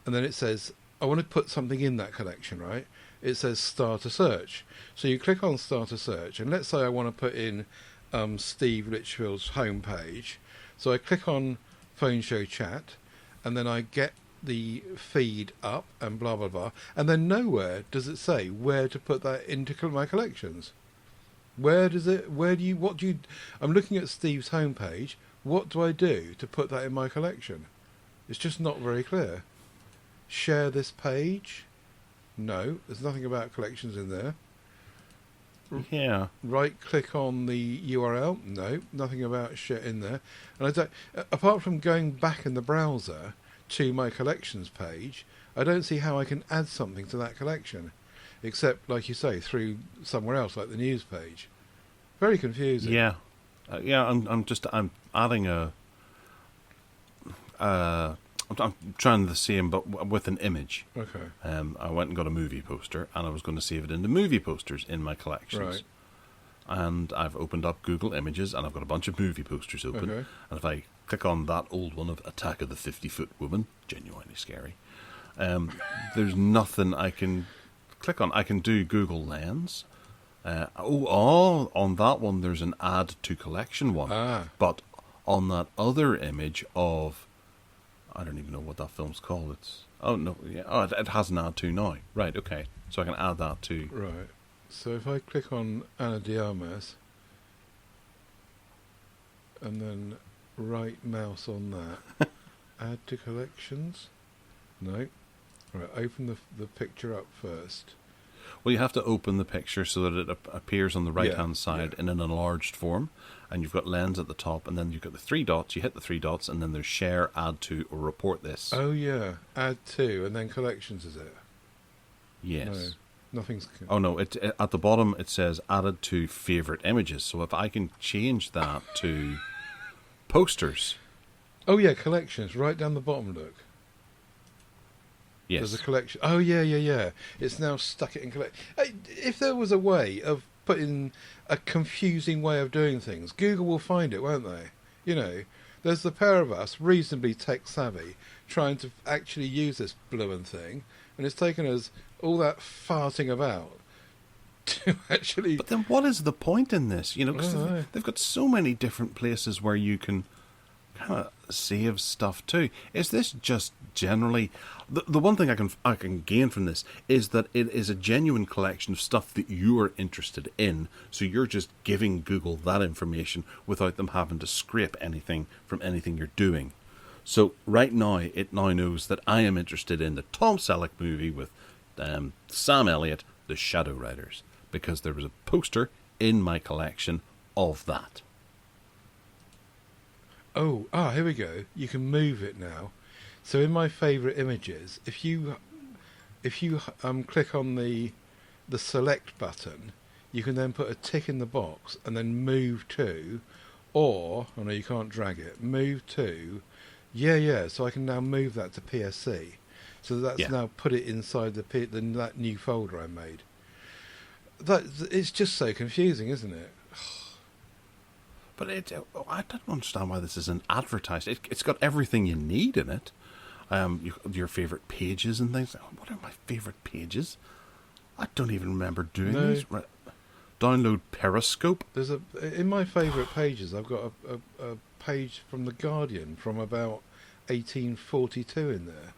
And then it says I want to put something in that collection, right? It says start a search. So you click on start a search, and let's say I want to put in Steve Litchfield's homepage. So I click on phone show chat, and then I get the feed up and blah blah blah, and then nowhere does it say where to put that into my collections. What do you I'm looking at Steve's homepage. What do I do to put that in my collection? It's just not very clear. Share this page? No, there's nothing about collections in there. Yeah. Right click on the URL? No, nothing about shit in there. And I don't, apart from going back in the browser to my collections page, I don't see how I can add something to that collection, except, like you say, through somewhere else, like the news page. Very confusing. Yeah. I'm adding I'm trying the same, but with an image. Okay. I went and got a movie poster, and I was going to save it into movie posters in my collections. Right. And I've opened up Google Images, and I've got a bunch of movie posters open. Okay. And if I click on that old one of Attack of the 50-Foot Woman, genuinely scary, there's nothing I can click on. I can do Google Lens. On that one, there's an add to collection one. But on that other image of, I don't even know what that film's called. It has an add to now. Right, okay. So I can add that to. Right. So if I click on Ana de Armas and then right mouse on that, add to collections? No. Right, open the picture up first. Well, you have to open the picture so that it appears on the right-hand side in an enlarged form. And you've got Lens at the top, and then you've got the three dots. You hit the three dots, and then there's Share, Add to, or Report This. Oh, yeah. Add to, and then Collections, is it? Yes. No, nothing's... Oh, no. It at the bottom, it says Added to Favorite Images. So if I can change that to Posters. Oh, yeah, Collections. Right down the bottom, look. Yes. There's a collection. Oh, yeah. It's now stuck it in collect. If there was a way of putting a confusing way of doing things, Google will find it, won't they? You know, there's the pair of us, reasonably tech savvy, trying to actually use this blowing thing, and it's taken us all that farting about to actually... But then what is the point in this? You know, 'cause they've got so many different places where you can kind of saves stuff too. Is this just generally the one thing I can gain from this is that it is a genuine collection of stuff that you are interested in, so you're just giving Google that information without them having to scrape anything from anything you're doing. So right now it now knows that I am interested in the Tom Selleck movie with Sam Elliott, The Shadow Riders, because there was a poster in my collection of that. Here we go. You can move it now. So in my favourite images, if you click on the select button, you can then put a tick in the box and then move to, or I know you can't drag it. Move to, So I can now move that to PSC. So that's now put it inside that new folder I made. It's just so confusing, isn't it? But I don't understand why this isn't advertised. It's got everything you need in it. Your favourite pages and things. What are my favourite pages? I don't even remember doing these. Right. Download Periscope. In my favourite pages, I've got a page from The Guardian from about 1842 in there.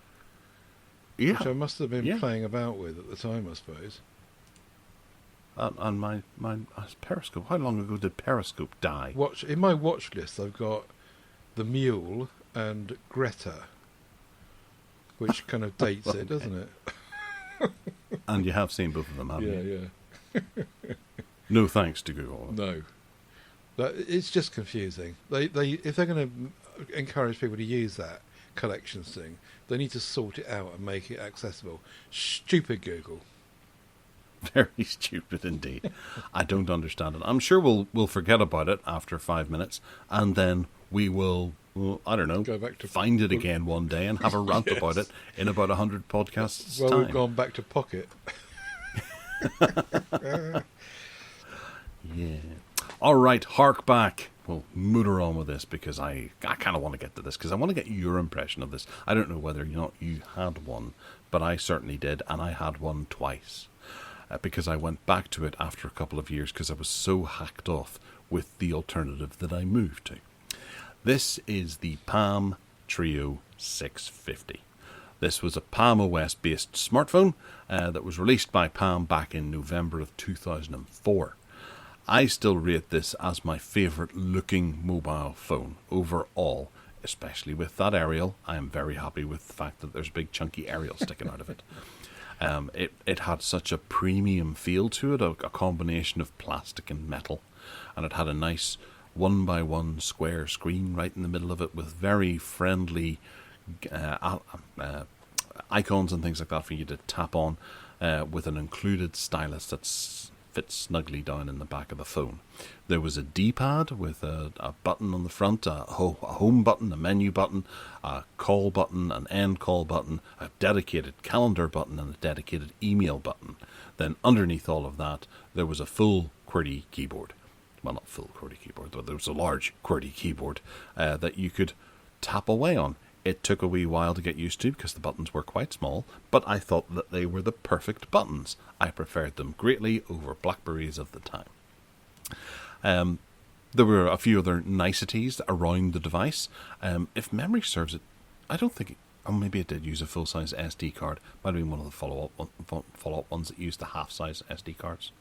Yeah. Which I must have been playing about with at the time, I suppose. And my Periscope. How long ago did Periscope die? In my watch list, I've got The Mule and Greta, which kind of dates it, doesn't it? And you have seen both of them, haven't you? Yeah. No thanks to Google. No. It's just confusing. If they're going to encourage people to use that collections thing, they need to sort it out and make it accessible. Stupid Google. Very stupid indeed. I don't understand it. I'm sure we'll forget about it after 5 minutes, and then we will, I don't know, go back to find it again one day and have a rant about it in about 100 podcasts well, time. we've gone back to Pocket. Yeah. All right, hark back. We'll motor on with this because I kind of want to get to this because I want to get your impression of this. I don't know whether or not you had one, but I certainly did, and I had one twice. Because I went back to it after a couple of years because I was so hacked off with the alternative that I moved to. This is the Palm Trio 650. This was a Palm OS based smartphone that was released by Palm back in November of 2004. I still rate this as my favourite looking mobile phone overall, especially with that aerial. I am very happy with the fact that there's a big chunky aerial sticking out of it. It had such a premium feel to it, a combination of plastic and metal, and it had a nice 1x1 square screen right in the middle of it with very friendly icons and things like that for you to tap on, with an included stylus that fits snugly down in the back of the phone. There was a D-pad with a button on the front, a home button, a menu button, a call button, an end call button, a dedicated calendar button, and a dedicated email button. Then underneath all of that, there was a full QWERTY keyboard. Well, not full QWERTY keyboard, but there was a large QWERTY keyboard that you could tap away on. It took a wee while to get used to because the buttons were quite small, but I thought that they were the perfect buttons. I preferred them greatly over BlackBerries of the time. There were a few other niceties around the device. If memory serves it, I don't think... maybe it did use a full-size SD card. Might have been one of the follow-up ones that used the half-size SD cards.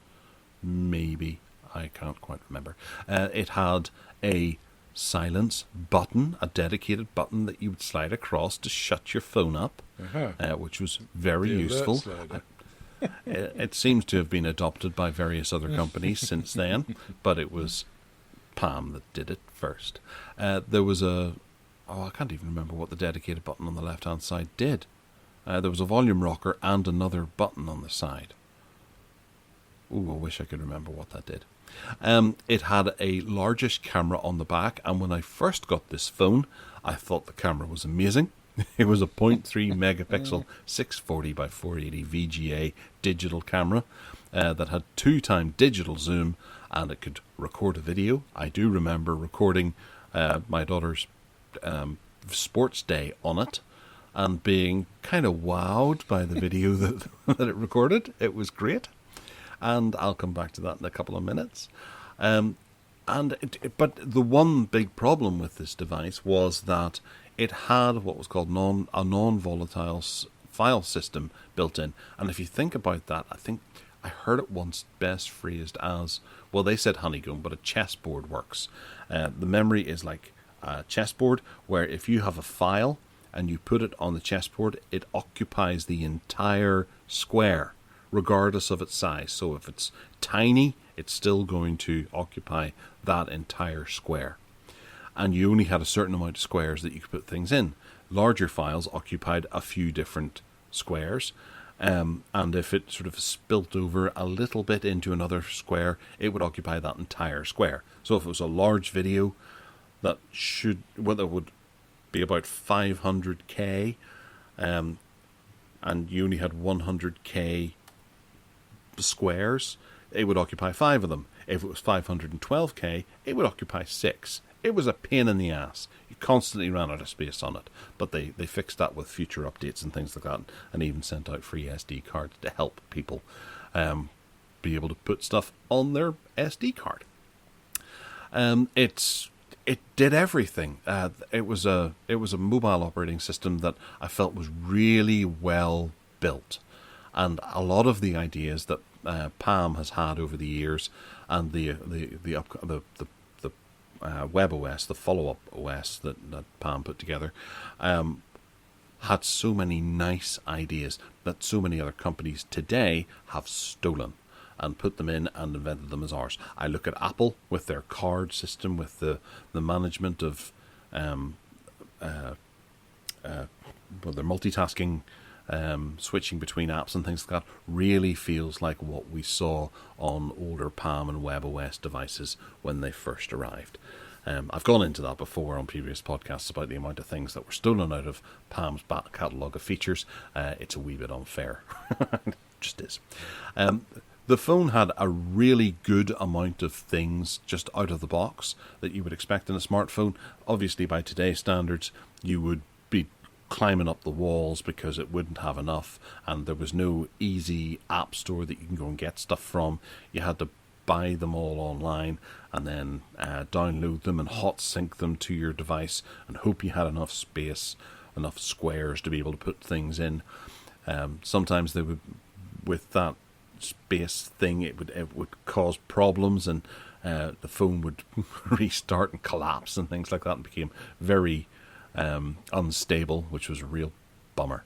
Maybe. I can't quite remember. It had a silence button, a dedicated button that you would slide across to shut your phone up, which was very useful. It seems to have been adopted by various other companies since then, but it was Palm that did it first. There was I can't even remember what the dedicated button on the left-hand side did. There was a volume rocker and another button on the side. Ooh, I wish I could remember what that did. It had a largish camera on the back, and when I first got this phone, I thought the camera was amazing. It was a 0.3 megapixel 640 by 480 VGA digital camera that had 2x digital zoom, and it could record a video. I do remember recording my daughter's sports day on it and being kind of wowed by the video that it recorded. It was great. And I'll come back to that in a couple of minutes. But the one big problem with this device was that it had what was called a non-volatile file system built in. And if you think about that, I think I heard it once best phrased as, well, they said honeycomb, but a chessboard works. The memory is like a chessboard, where if you have a file and you put it on the chessboard, it occupies the entire square, regardless of its size. So if it's tiny, it's still going to occupy that entire square. And you only had a certain amount of squares that you could put things in. Larger files occupied a few different squares. And if it sort of spilt over a little bit into another square, it would occupy that entire square. So if it was a large video that would be about 500k, and you only had 100k squares, it would occupy 5 of them. If it was 512k, it would occupy 6. It was a pain in the ass. You constantly ran out of space on it. But they fixed that with future updates and things like that, and even sent out free SD cards to help people be able to put stuff on their SD card. It did everything. It was a mobile operating system that I felt was really well built, and a lot of the ideas that Palm has had over the years, and the Web OS, the follow-up OS that Palm put together, had so many nice ideas that so many other companies today have stolen and put them in and invented them as ours. I look at Apple with their card system, with the management of their multitasking, switching between apps and things like that, really feels like what we saw on older Palm and Web OS devices when they first arrived. I've gone into that before on previous podcasts about the amount of things that were stolen out of Palm's back catalogue of features. It's a wee bit unfair. It just is. The phone had a really good amount of things just out of the box that you would expect in a smartphone. Obviously, by today's standards, you would be climbing up the walls because it wouldn't have enough, and there was no easy app store that you can go and get stuff from. You had to buy them all online and then download them and hot sync them to your device and hope you had enough space, enough squares to be able to put things in. Sometimes they would, with that space thing, it would cause problems, and the phone would restart and collapse and things like that, and became very unstable, which was a real bummer.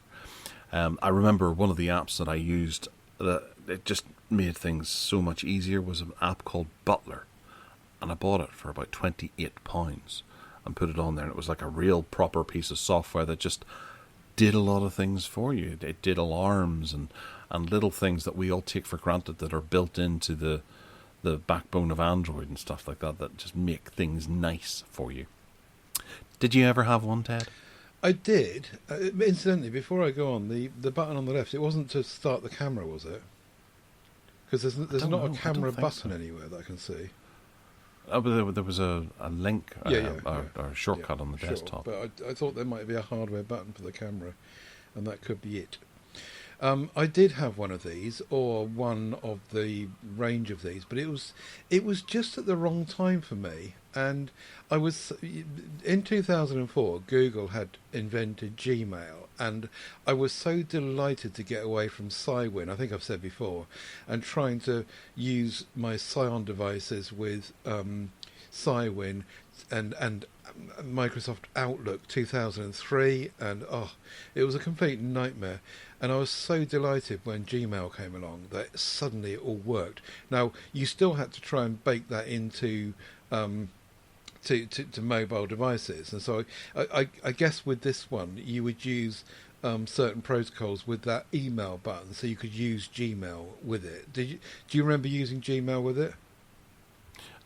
I remember one of the apps that I used that it just made things so much easier was an app called Butler, and I bought it for about £28 and put it on there, and it was like a real proper piece of software that just did a lot of things for you. It did alarms and little things that we all take for granted that are built into the backbone of Android and stuff like that, that just make things nice for you. Did you ever have one, Ted? I did. Incidentally, before I go on, the button on the left, it wasn't to start the camera, was it? Because there's not a camera button anywhere that I can see. Oh, but there was a link or a shortcut on the sure. desktop. But I thought there might be a hardware button for the camera, and that could be it. I did have one of these, or one of the range of these, but it was just at the wrong time for me. And I was in 2004. Google had invented Gmail, and I was so delighted to get away from Cywin. I think I've said before, and trying to use my Scion devices with Cywin and Microsoft Outlook 2003, and it was a complete nightmare. And I was so delighted when Gmail came along that suddenly it all worked. Now, you still had to try and bake that into to mobile devices, and so I guess with this one you would use certain protocols with that email button, so you could use Gmail with it. Do you remember using Gmail with it?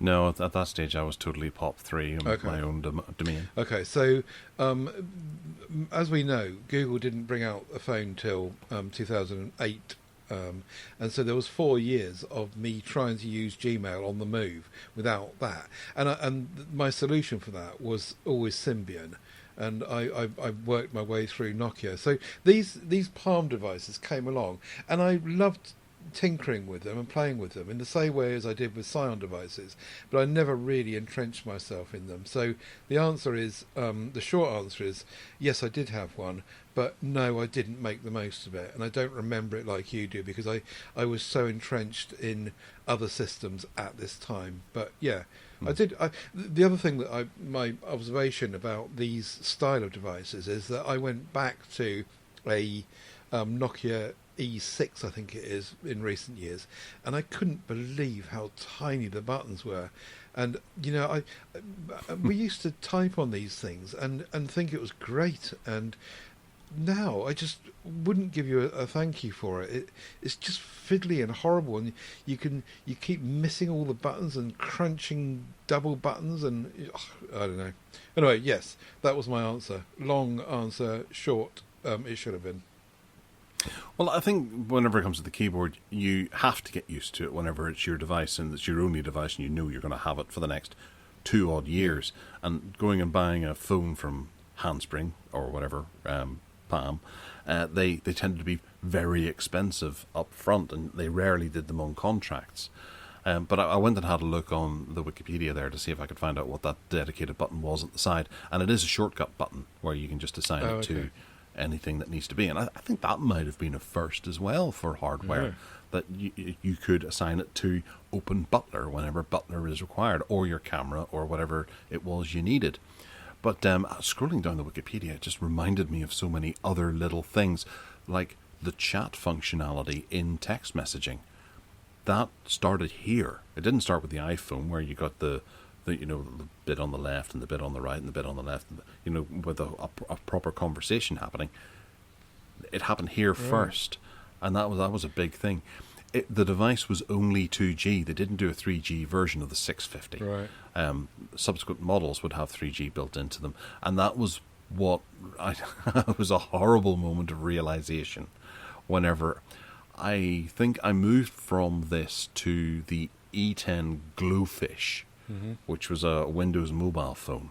No, at that stage I was totally POP3 on my own domain. Okay, so as we know, Google didn't bring out a phone till 2008. And so there was 4 years of me trying to use Gmail on the move without that. And my solution for that was always Symbian. And I worked my way through Nokia. So these Palm devices came along, and I loved tinkering with them and playing with them in the same way as I did with Scion devices, but I never really entrenched myself in them. So the answer is, the short answer is, yes, I did have one, but no, I didn't make the most of it, and I don't remember it like you do because I was so entrenched in other systems at this time. But yeah, I did. The other thing that my observation about these style of devices is that I went back to a Nokia E6, I think it is, in recent years, and I couldn't believe how tiny the buttons were. And we used to type on these things and think it was great, and now I just wouldn't give you a thank you for it. It's just fiddly and horrible, and you keep missing all the buttons and crunching double buttons, and I don't know. Anyway, yes, that was my answer. Long answer, short. It should have been. Well, I think whenever it comes to the keyboard, you have to get used to it whenever it's your device and it's your only device and you know you're going to have it for the next 2 odd years. And going and buying a phone from Handspring or whatever, Palm, they tended to be very expensive up front, and they rarely did them on contracts. But I went and had a look on the Wikipedia there to see if I could find out what that dedicated button was at the side. And it is a shortcut button where you can just assign it to anything that needs to be. And I think that might have been a first as well for hardware, that you could assign it to open Butler whenever Butler is required, or your camera, or whatever it was you needed. But scrolling down the Wikipedia, it just reminded me of so many other little things, like the chat functionality in text messaging. That started here. It didn't start with the iPhone, where you got the bit on the left and the bit on the right and the bit on the left, with a proper conversation happening. It happened here first, and that was a big thing. The device was only 2G. They didn't do a 3G version of the 650. Right. Subsequent models would have 3G built into them, and that was what it was a horrible moment of realization whenever I think I moved from this to the E10 Glowfish, which was a Windows mobile phone.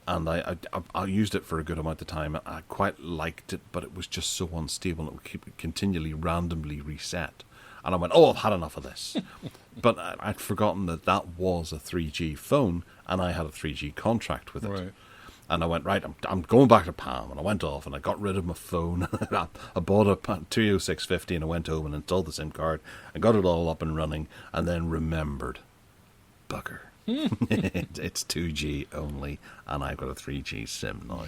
And I used it for a good amount of time. I quite liked it, but it was just so unstable. It would continually randomly reset. And I went, I've had enough of this. But I'd forgotten that was a 3G phone, and I had a 3G contract with it. Right. And I went, right, I'm going back to Palm. And I went off and I got rid of my phone. I bought a 20650 and I went home and installed the SIM card and got it all up and running, and then remembered, bugger. It's 2G only, and I've got a 3G SIM now.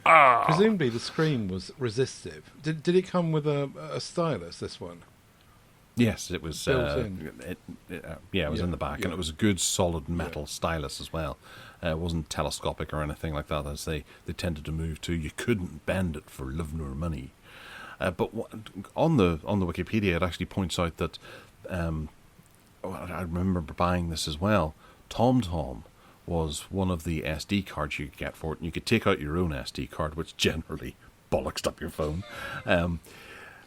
Yeah. Presumably the screen was resistive. Did it come with a stylus, this one? Yes, it was. Built in. It was in the back, and it was a good solid metal stylus as well. It wasn't telescopic or anything like that, as they tended to move to. You couldn't bend it for love nor money. But on the Wikipedia, it actually points out that I remember buying this as well. TomTom was one of the SD cards you could get for it, and you could take out your own SD card, which generally bollocks up your phone,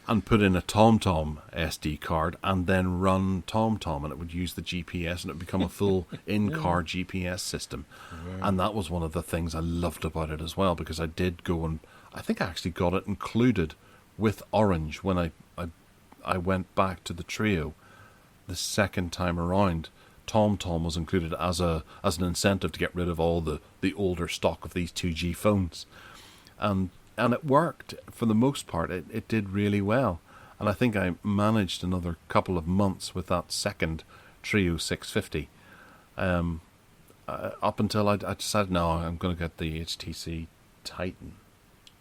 and put in a TomTom SD card and then run TomTom, and it would use the GPS, and it would become a full in-car GPS system. Wow. And that was one of the things I loved about it as well, because I did go and I think I actually got it included with Orange when I went back to the Trio the second time around. TomTom was included as an incentive to get rid of all the older stock of these 2G phones, and it worked for the most part. It did really well, and I think I managed another couple of months with that second Trio 650, up until I decided, no, I'm going to get the HTC Titan.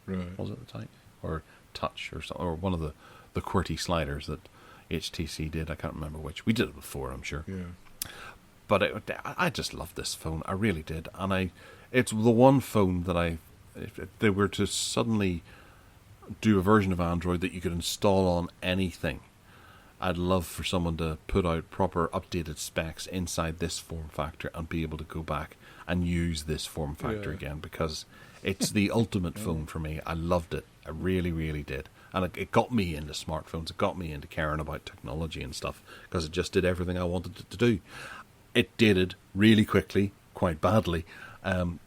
Right? Was it the Titan or Touch or one of the QWERTY sliders that HTC did? I can't remember which. We did it before, I'm sure. Yeah. But I just loved this phone. I really did. And it's the one phone that if they were to suddenly do a version of Android that you could install on anything, I'd love for someone to put out proper updated specs inside this form factor and be able to go back and use this form factor again, because it's the ultimate phone for me. I loved it. I really, really did. And it got me into smartphones. It got me into caring about technology and stuff, because it just did everything I wanted it to do. It did it really quickly, quite badly, and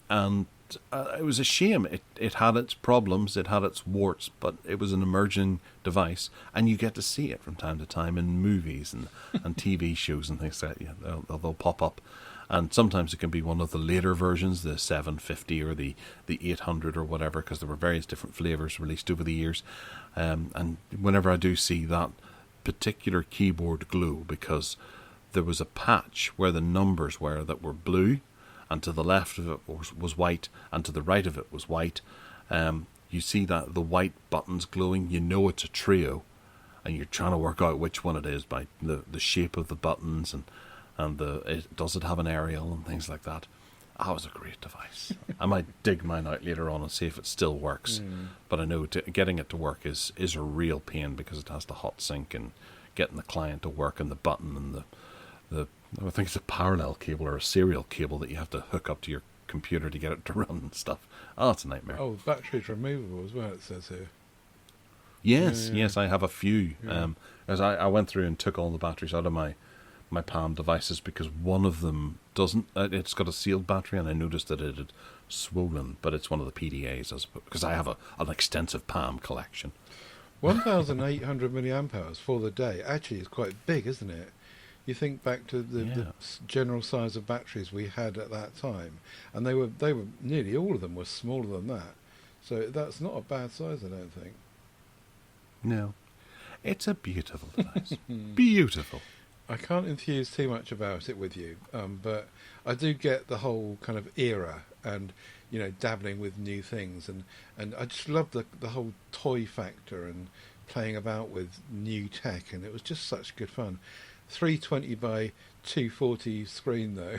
it was a shame. It had its problems, it had its warts, but it was an emerging device, and you get to see it from time to time in movies and TV shows and things like that. Yeah, they'll pop up, and sometimes it can be one of the later versions, the 750 or the 800 or whatever, because there were various different flavors released over the years. And whenever I do see that particular keyboard glow, because there was a patch where the numbers were that were blue, and to the left of it was white, and to the right of it was white. You see that the white buttons glowing, you know it's a trio, and you're trying to work out which one it is by the shape of the buttons and does it have an aerial and things like that. That was a great device. I might dig mine out later on and see if it still works. But I know getting it to work is a real pain, because it has the hot sync and getting the client to work, and the button and the I think it's a parallel cable or a serial cable that you have to hook up to your computer to get it to run and stuff. Oh, it's a nightmare. Oh, the battery's removable as well, it says here. Yes, I have a few. As I went through and took all the batteries out of my Palm devices, because one of them doesn't. It's got a sealed battery, and I noticed that it had swollen, but it's one of the PDAs, because I have an extensive Palm collection. 1,800 milliamp hours for the day. Actually, it's quite big, isn't it? You think back to the general size of batteries we had at that time, and they were nearly all of them were smaller than that. So that's not a bad size, I don't think. No, it's a beautiful device. Beautiful. I can't enthuse too much about it with you, but I do get the whole kind of era and, dabbling with new things, and I just love the whole toy factor and playing about with new tech, and it was just such good fun. 320 by 240 screen though.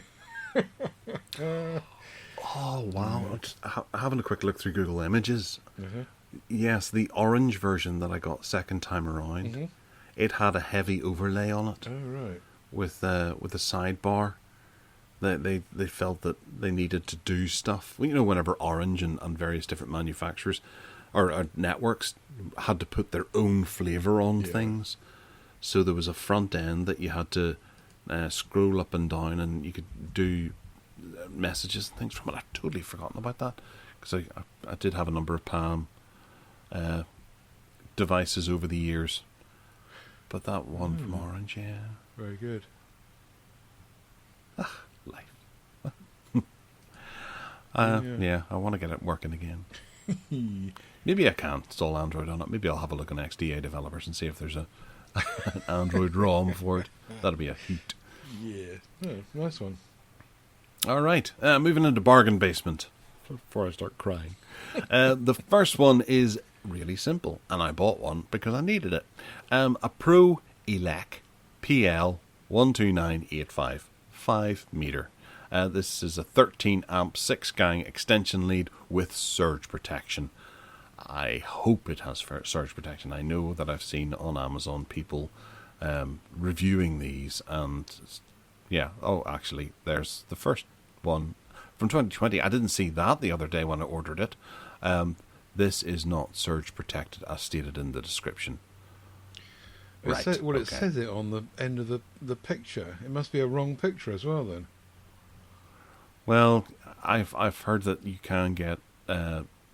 Oh wow! Just having a quick look through Google Images. Yes, the orange version that I got second time around, it had a heavy overlay on it. Oh right. With a sidebar. They felt that they needed to do stuff. Whenever Orange and various different manufacturers or networks had to put their own flavour on things. So there was a front end that you had to scroll up and down, and you could do messages and things from it. I'd totally forgotten about that, because I did have a number of Palm devices over the years. But that one from Orange, yeah. Very good. Life. I want to get it working again. Maybe I can install Android on it. Maybe I'll have a look on XDA developers and see if there's an Android ROM for it. That'll be a hoot. Yeah. Oh, nice one. All right. Moving into bargain basement before I start crying. The first one is really simple, and I bought one because I needed it. A Pro Elec PL 12985 5 meter. This is a 13 amp 6 gang extension lead with surge protection. I hope it has surge protection. I know that I've seen on Amazon people reviewing these, and actually there's the first one from 2020. I didn't see that the other day when I ordered it. This is not surge protected as stated in the description. It says it on the end of the picture. It must be a wrong picture as well then. Well, I've heard that you can get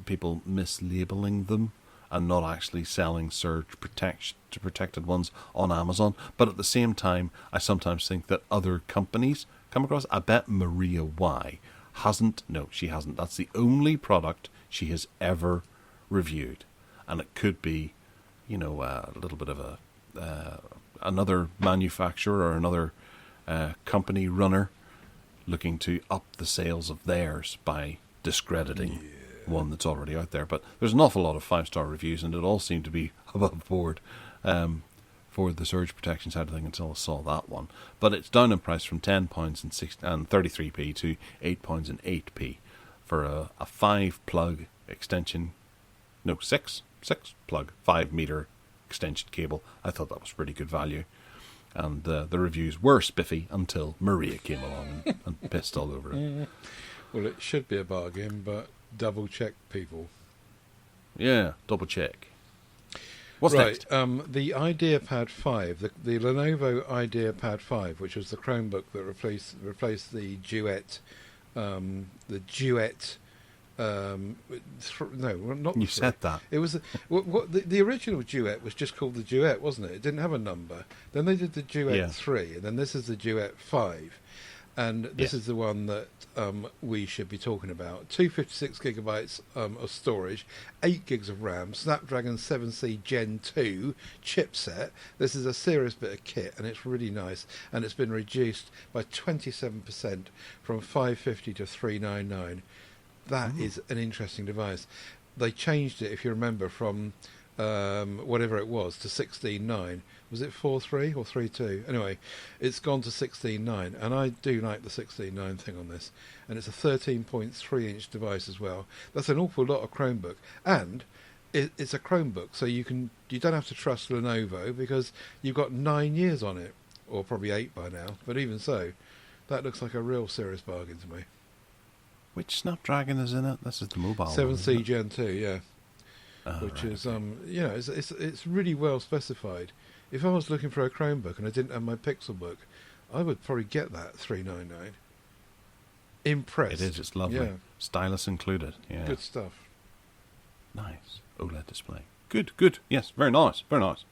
people mislabeling them and not actually selling surge protected ones on Amazon. But at the same time, I sometimes think that other companies come across. I bet Maria Y hasn't. No, she hasn't. That's the only product she has ever reviewed, and it could be, a little bit of another manufacturer or another company runner looking to up the sales of theirs by discrediting one that's already out there. But there's an awful lot of 5-star reviews, and it all seemed to be above board for the surge protection side of things until I saw that one. But it's down in price from £10 and 33p to £8 and 8p for a 5-plug extension. No, 6 plug 5 meter extension cable. I thought that was pretty good value. And the reviews were spiffy until Maria came along and pissed all over it. Well, it should be a bargain, but double check, people. Yeah, double check. What's right, next? The IdeaPad 5, the Lenovo IdeaPad 5, which was the Chromebook that replaced the Duet No, not You the said that. It was the original Duet was just called the Duet, wasn't it? It didn't have a number. Then they did the Duet 3, and then this is the Duet 5, and this is the one that we should be talking about. 256 gigabytes of storage, 8 gigs of RAM, Snapdragon 7C Gen 2 chipset. This is a serious bit of kit, and it's really nice. And it's been reduced by 27% from 550 to 399. That is an interesting device. They changed it, if you remember, from whatever it was to 16.9. Was it 4.3 or 3.2? Anyway, it's gone to 16.9, and I do like the 16.9 thing on this. And it's a 13.3-inch device as well. That's an awful lot of Chromebook, and it's a Chromebook, so you don't have to trust Lenovo because you've got 9 years on it, or probably 8 by now. But even so, that looks like a real serious bargain to me. Which Snapdragon is in it? This is the mobile 7C one, Gen 2, yeah. Which is it's really well specified. If I was looking for a Chromebook and I didn't have my Pixelbook, I would probably get that 399. Impressed. It is. It's lovely. Yeah. Stylus included. Yeah. Good stuff. Nice. OLED display. Good. Yes, very nice. Very nice.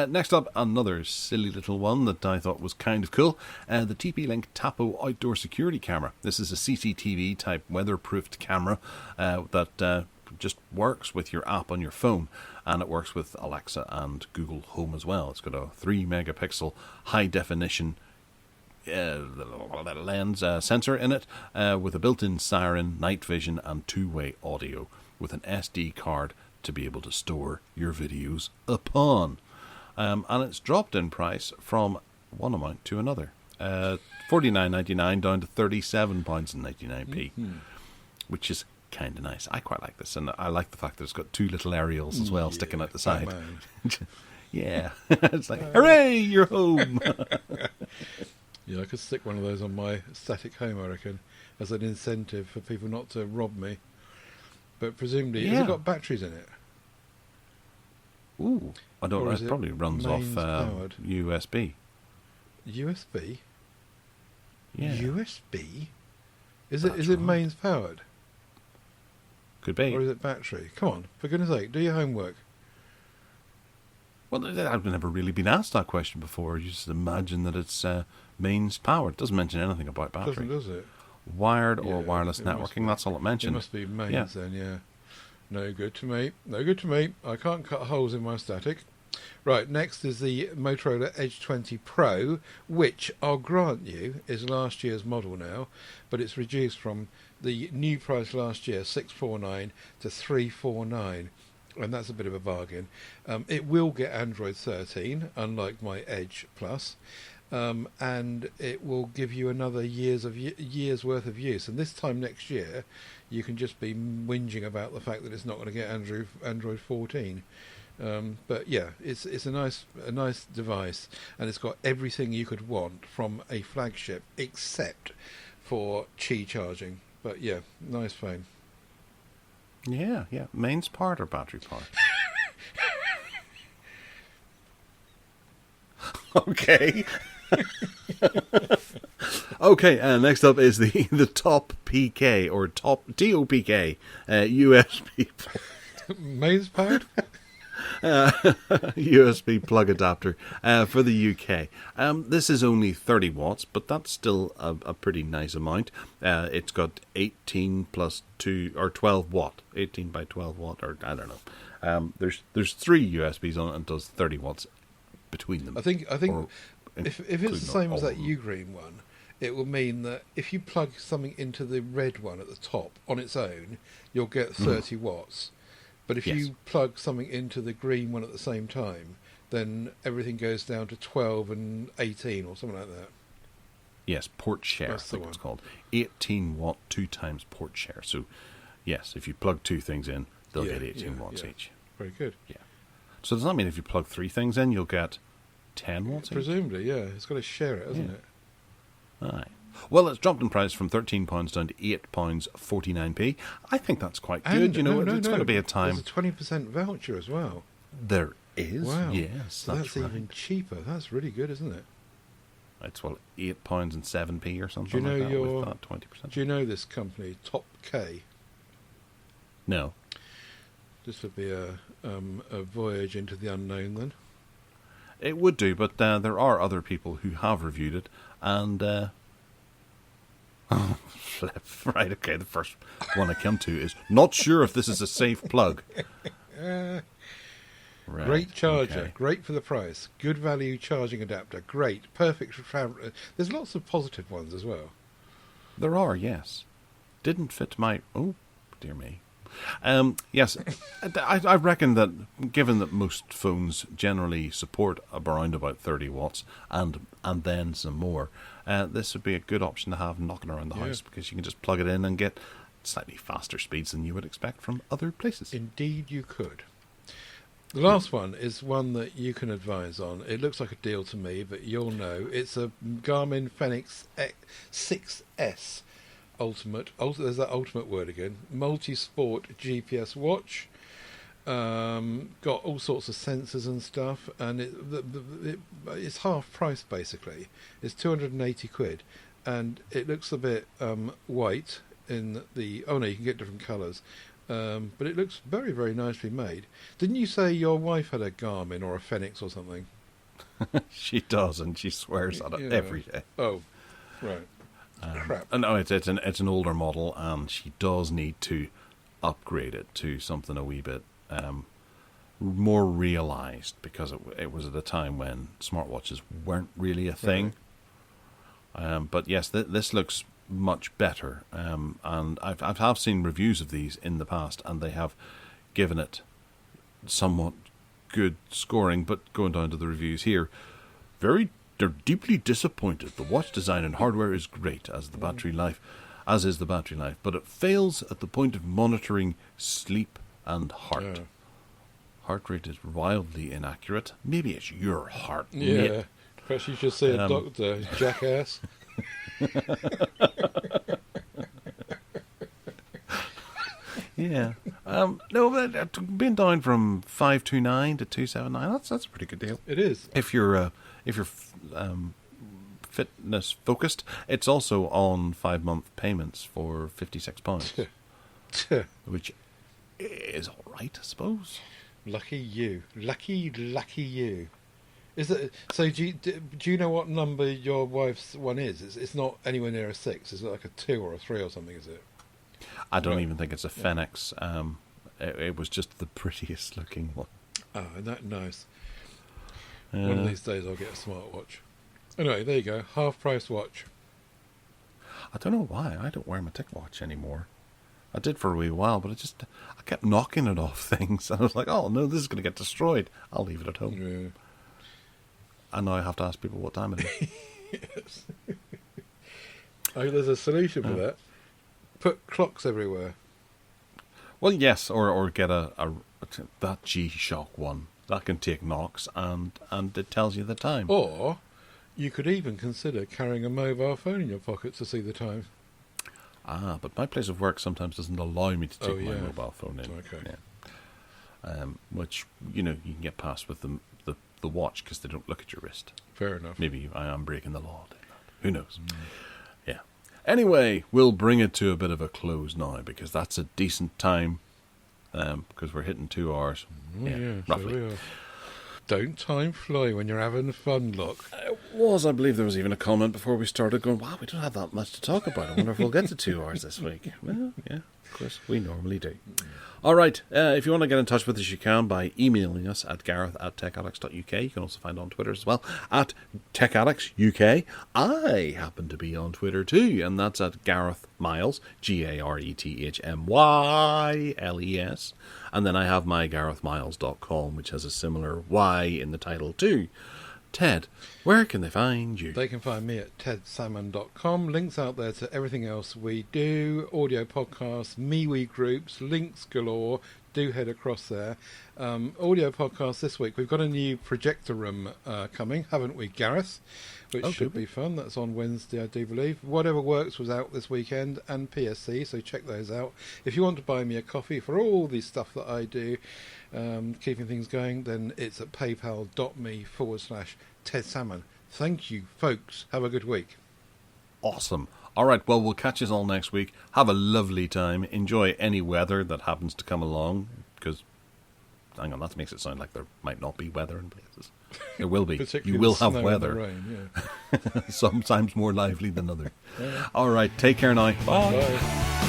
Next up, another silly little one that I thought was kind of cool. The TP-Link Tapo outdoor security camera. This is a CCTV type weatherproofed camera that just works with your app on your phone, and it works with Alexa and Google Home as well. It's got a 3 megapixel high definition lens sensor in it with a built-in siren, night vision and two-way audio with an SD card to be able to store your videos upon. And it's dropped in price from one amount to another. $49.99 down to £37.99, which is kind of nice. I quite like this, and I like the fact that it's got two little aerials as well sticking out the side. Yeah, it's like, hooray, you're home. Yeah, I could stick one of those on my static home, I reckon, as an incentive for people not to rob me. But presumably, has it got batteries in it? Ooh, I don't know. It probably runs off USB. USB? Yeah. USB? Is it mains powered? Could be. Or is it battery? Come on, for goodness sake, do your homework. Well, I've never really been asked that question before. You just imagine that it's mains powered. It doesn't mention anything about battery. Doesn't, does it? Wired or wireless networking, that's all it mentioned. It must be mains then, yeah. No good to me. No good to me. I can't cut holes in my static. Right, next is the Motorola Edge 20 Pro, which I'll grant you is last year's model now, but it's reduced from the new price last year, $649 to $349, and that's a bit of a bargain. It will get Android 13, unlike my Edge Plus, and it will give you another year's worth of use. And this time next year, you can just be whinging about the fact that it's not going to get Android 14. But yeah, it's a nice device, and it's got everything you could want from a flagship, except for Qi charging. But yeah, nice phone. Yeah. Mains part or battery part? Okay. Okay, next up is the Top PK or Top TOPK USB Mains powered? USB plug adapter for the UK. This is only 30 watts, but that's still a pretty nice amount. It's got 18 plus 2 or 12 watt, 18 by 12 watt, or I don't know. There's 3 USBs on it and does 30 watts between them. I think if it's the same as that Ugreen one, it will mean that if you plug something into the red one at the top on its own, you'll get 30 watts. But if you plug something into the green one at the same time, then everything goes down to 12 and 18 or something like that. Yes, port share, That's I think it's called. 18 watt 2 times port share. So, yes, if you plug 2 things in, they'll get 18 watts each. Very good. Yeah. So does that mean if you plug 3 things in, you'll get 10 watts each? Presumably, yeah. It's got to share it, hasn't it? Aye. Well, it's dropped in price from £13 down to £8.49p. I think that's quite good. It's going to be a time. There's a 20% voucher as well. There is. Wow. Yes, so that's right. even cheaper. That's really good, isn't it? It's £8 and 7p or something like that with that 20%. Do you know this company, Top K? No. This would be a voyage into the unknown then. It would do, but there are other people who have reviewed it, and oh, flip. Right, okay, the first one I come to is not sure if this is a safe plug. Right, Great charger, okay. great for the price, good value charging adapter, great, perfect for travel. There's lots of positive ones as well. There are, yes. Didn't fit my... Oh, dear me. Yes, I reckon that given that most phones generally support around about 30 watts and then some more, this would be a good option to have knocking around the house, because you can just plug it in and get slightly faster speeds than you would expect from other places. Indeed you could. The last one is one that you can advise on. It looks like a deal to me, but you'll know. It's a Garmin Fenix 6S Ultimate. There's that ultimate word again. Multi-sport GPS watch. Got all sorts of sensors and stuff, and it's half price basically. It's 280 quid, and it looks a bit white in the... Oh no, you can get different colours. But it looks very, very nicely made. Didn't you say your wife had a Garmin or a Fenix or something? She does, and she swears at it every day. Oh, right. Crap. No, it's an older model, and she does need to upgrade it to something a wee bit more realised, because it was at a time when smartwatches weren't really a thing. Right. But yes, this looks much better, and I've seen reviews of these in the past, and they have given it somewhat good scoring. But going down to the reviews here, they're deeply disappointed. The watch design and hardware is great, as is the battery life, but it fails at the point of monitoring sleep and heart. Heart rate is wildly inaccurate. Maybe it's your heart rate. Perhaps you should see a doctor, jackass. Yeah. No, but being down from 529 to 279, that's a pretty good deal. It is. If you're fitness focused, it's also on 5-month payments for £56, which is all right, I suppose. Lucky you. Lucky you. Is it so? Do you know what number your wife's one is? It's not anywhere near a 6. Is it like a 2 or a 3 or something? Is it? I don't even think it's a Fenix. It was just the prettiest looking one. Oh, isn't that nice? One of these days I'll get a smartwatch. Anyway, there you go. Half price watch. I don't know why. I don't wear my Tech watch anymore. I did for a wee while, but I kept knocking it off things. And I was like, oh no, this is going to get destroyed. I'll leave it at home. Yeah. And now I have to ask people what time it is. Yes. Oh, there's a solution for that. Put clocks everywhere. Well, yes, or get that G-Shock one. That can take knocks and it tells you the time. Or you could even consider carrying a mobile phone in your pocket to see the time. Ah, but my place of work sometimes doesn't allow me to take my mobile phone in. Okay. Yeah. Which, you can get past with the watch, because they don't look at your wrist. Fair enough. Maybe I am breaking the law doing that. Who knows? Yeah. Anyway, we'll bring it to a bit of a close now, because that's a decent time, because we're hitting 2 hours. Yeah, roughly. So we are. Don't time fly when you're having fun, look. I believe there was even a comment before we started going, wow, we don't have that much to talk about. I wonder if we'll get to 2 hours this week. Well, yeah, of course, we normally do. All right, if you want to get in touch with us, you can by emailing us at gareth@techaddicts.uk. You can also find on Twitter as well, at Tech Addicts UK. I happen to be on Twitter too, and that's at Gareth Miles, GarethMyles. And then I have my GarethMiles.com, which has a similar Y in the title too. Ted, where can they find you? They can find me at tedsalmon.com. Links out there to everything else we do, audio podcasts, MeWe groups, links galore. Do head across there. Audio podcast this week. We've got a new projector room coming, haven't we, Gareth? Which should be fun. That's on Wednesday, I do believe. Whatever Works was out this weekend, and PSC, so check those out. If you want to buy me a coffee for all the stuff that I do, keeping things going, then it's at paypal.me/Ted Salmon. Thank you, folks. Have a good week. Awesome. All right, well, we'll catch us all next week. Have a lovely time. Enjoy any weather that happens to come along, because, hang on, that makes it sound like there might not be weather in places. There will be. Particularly You will the have snow and weather. the rain, yeah. Sometimes more lively than others. All right, take care now. Bye. Bye.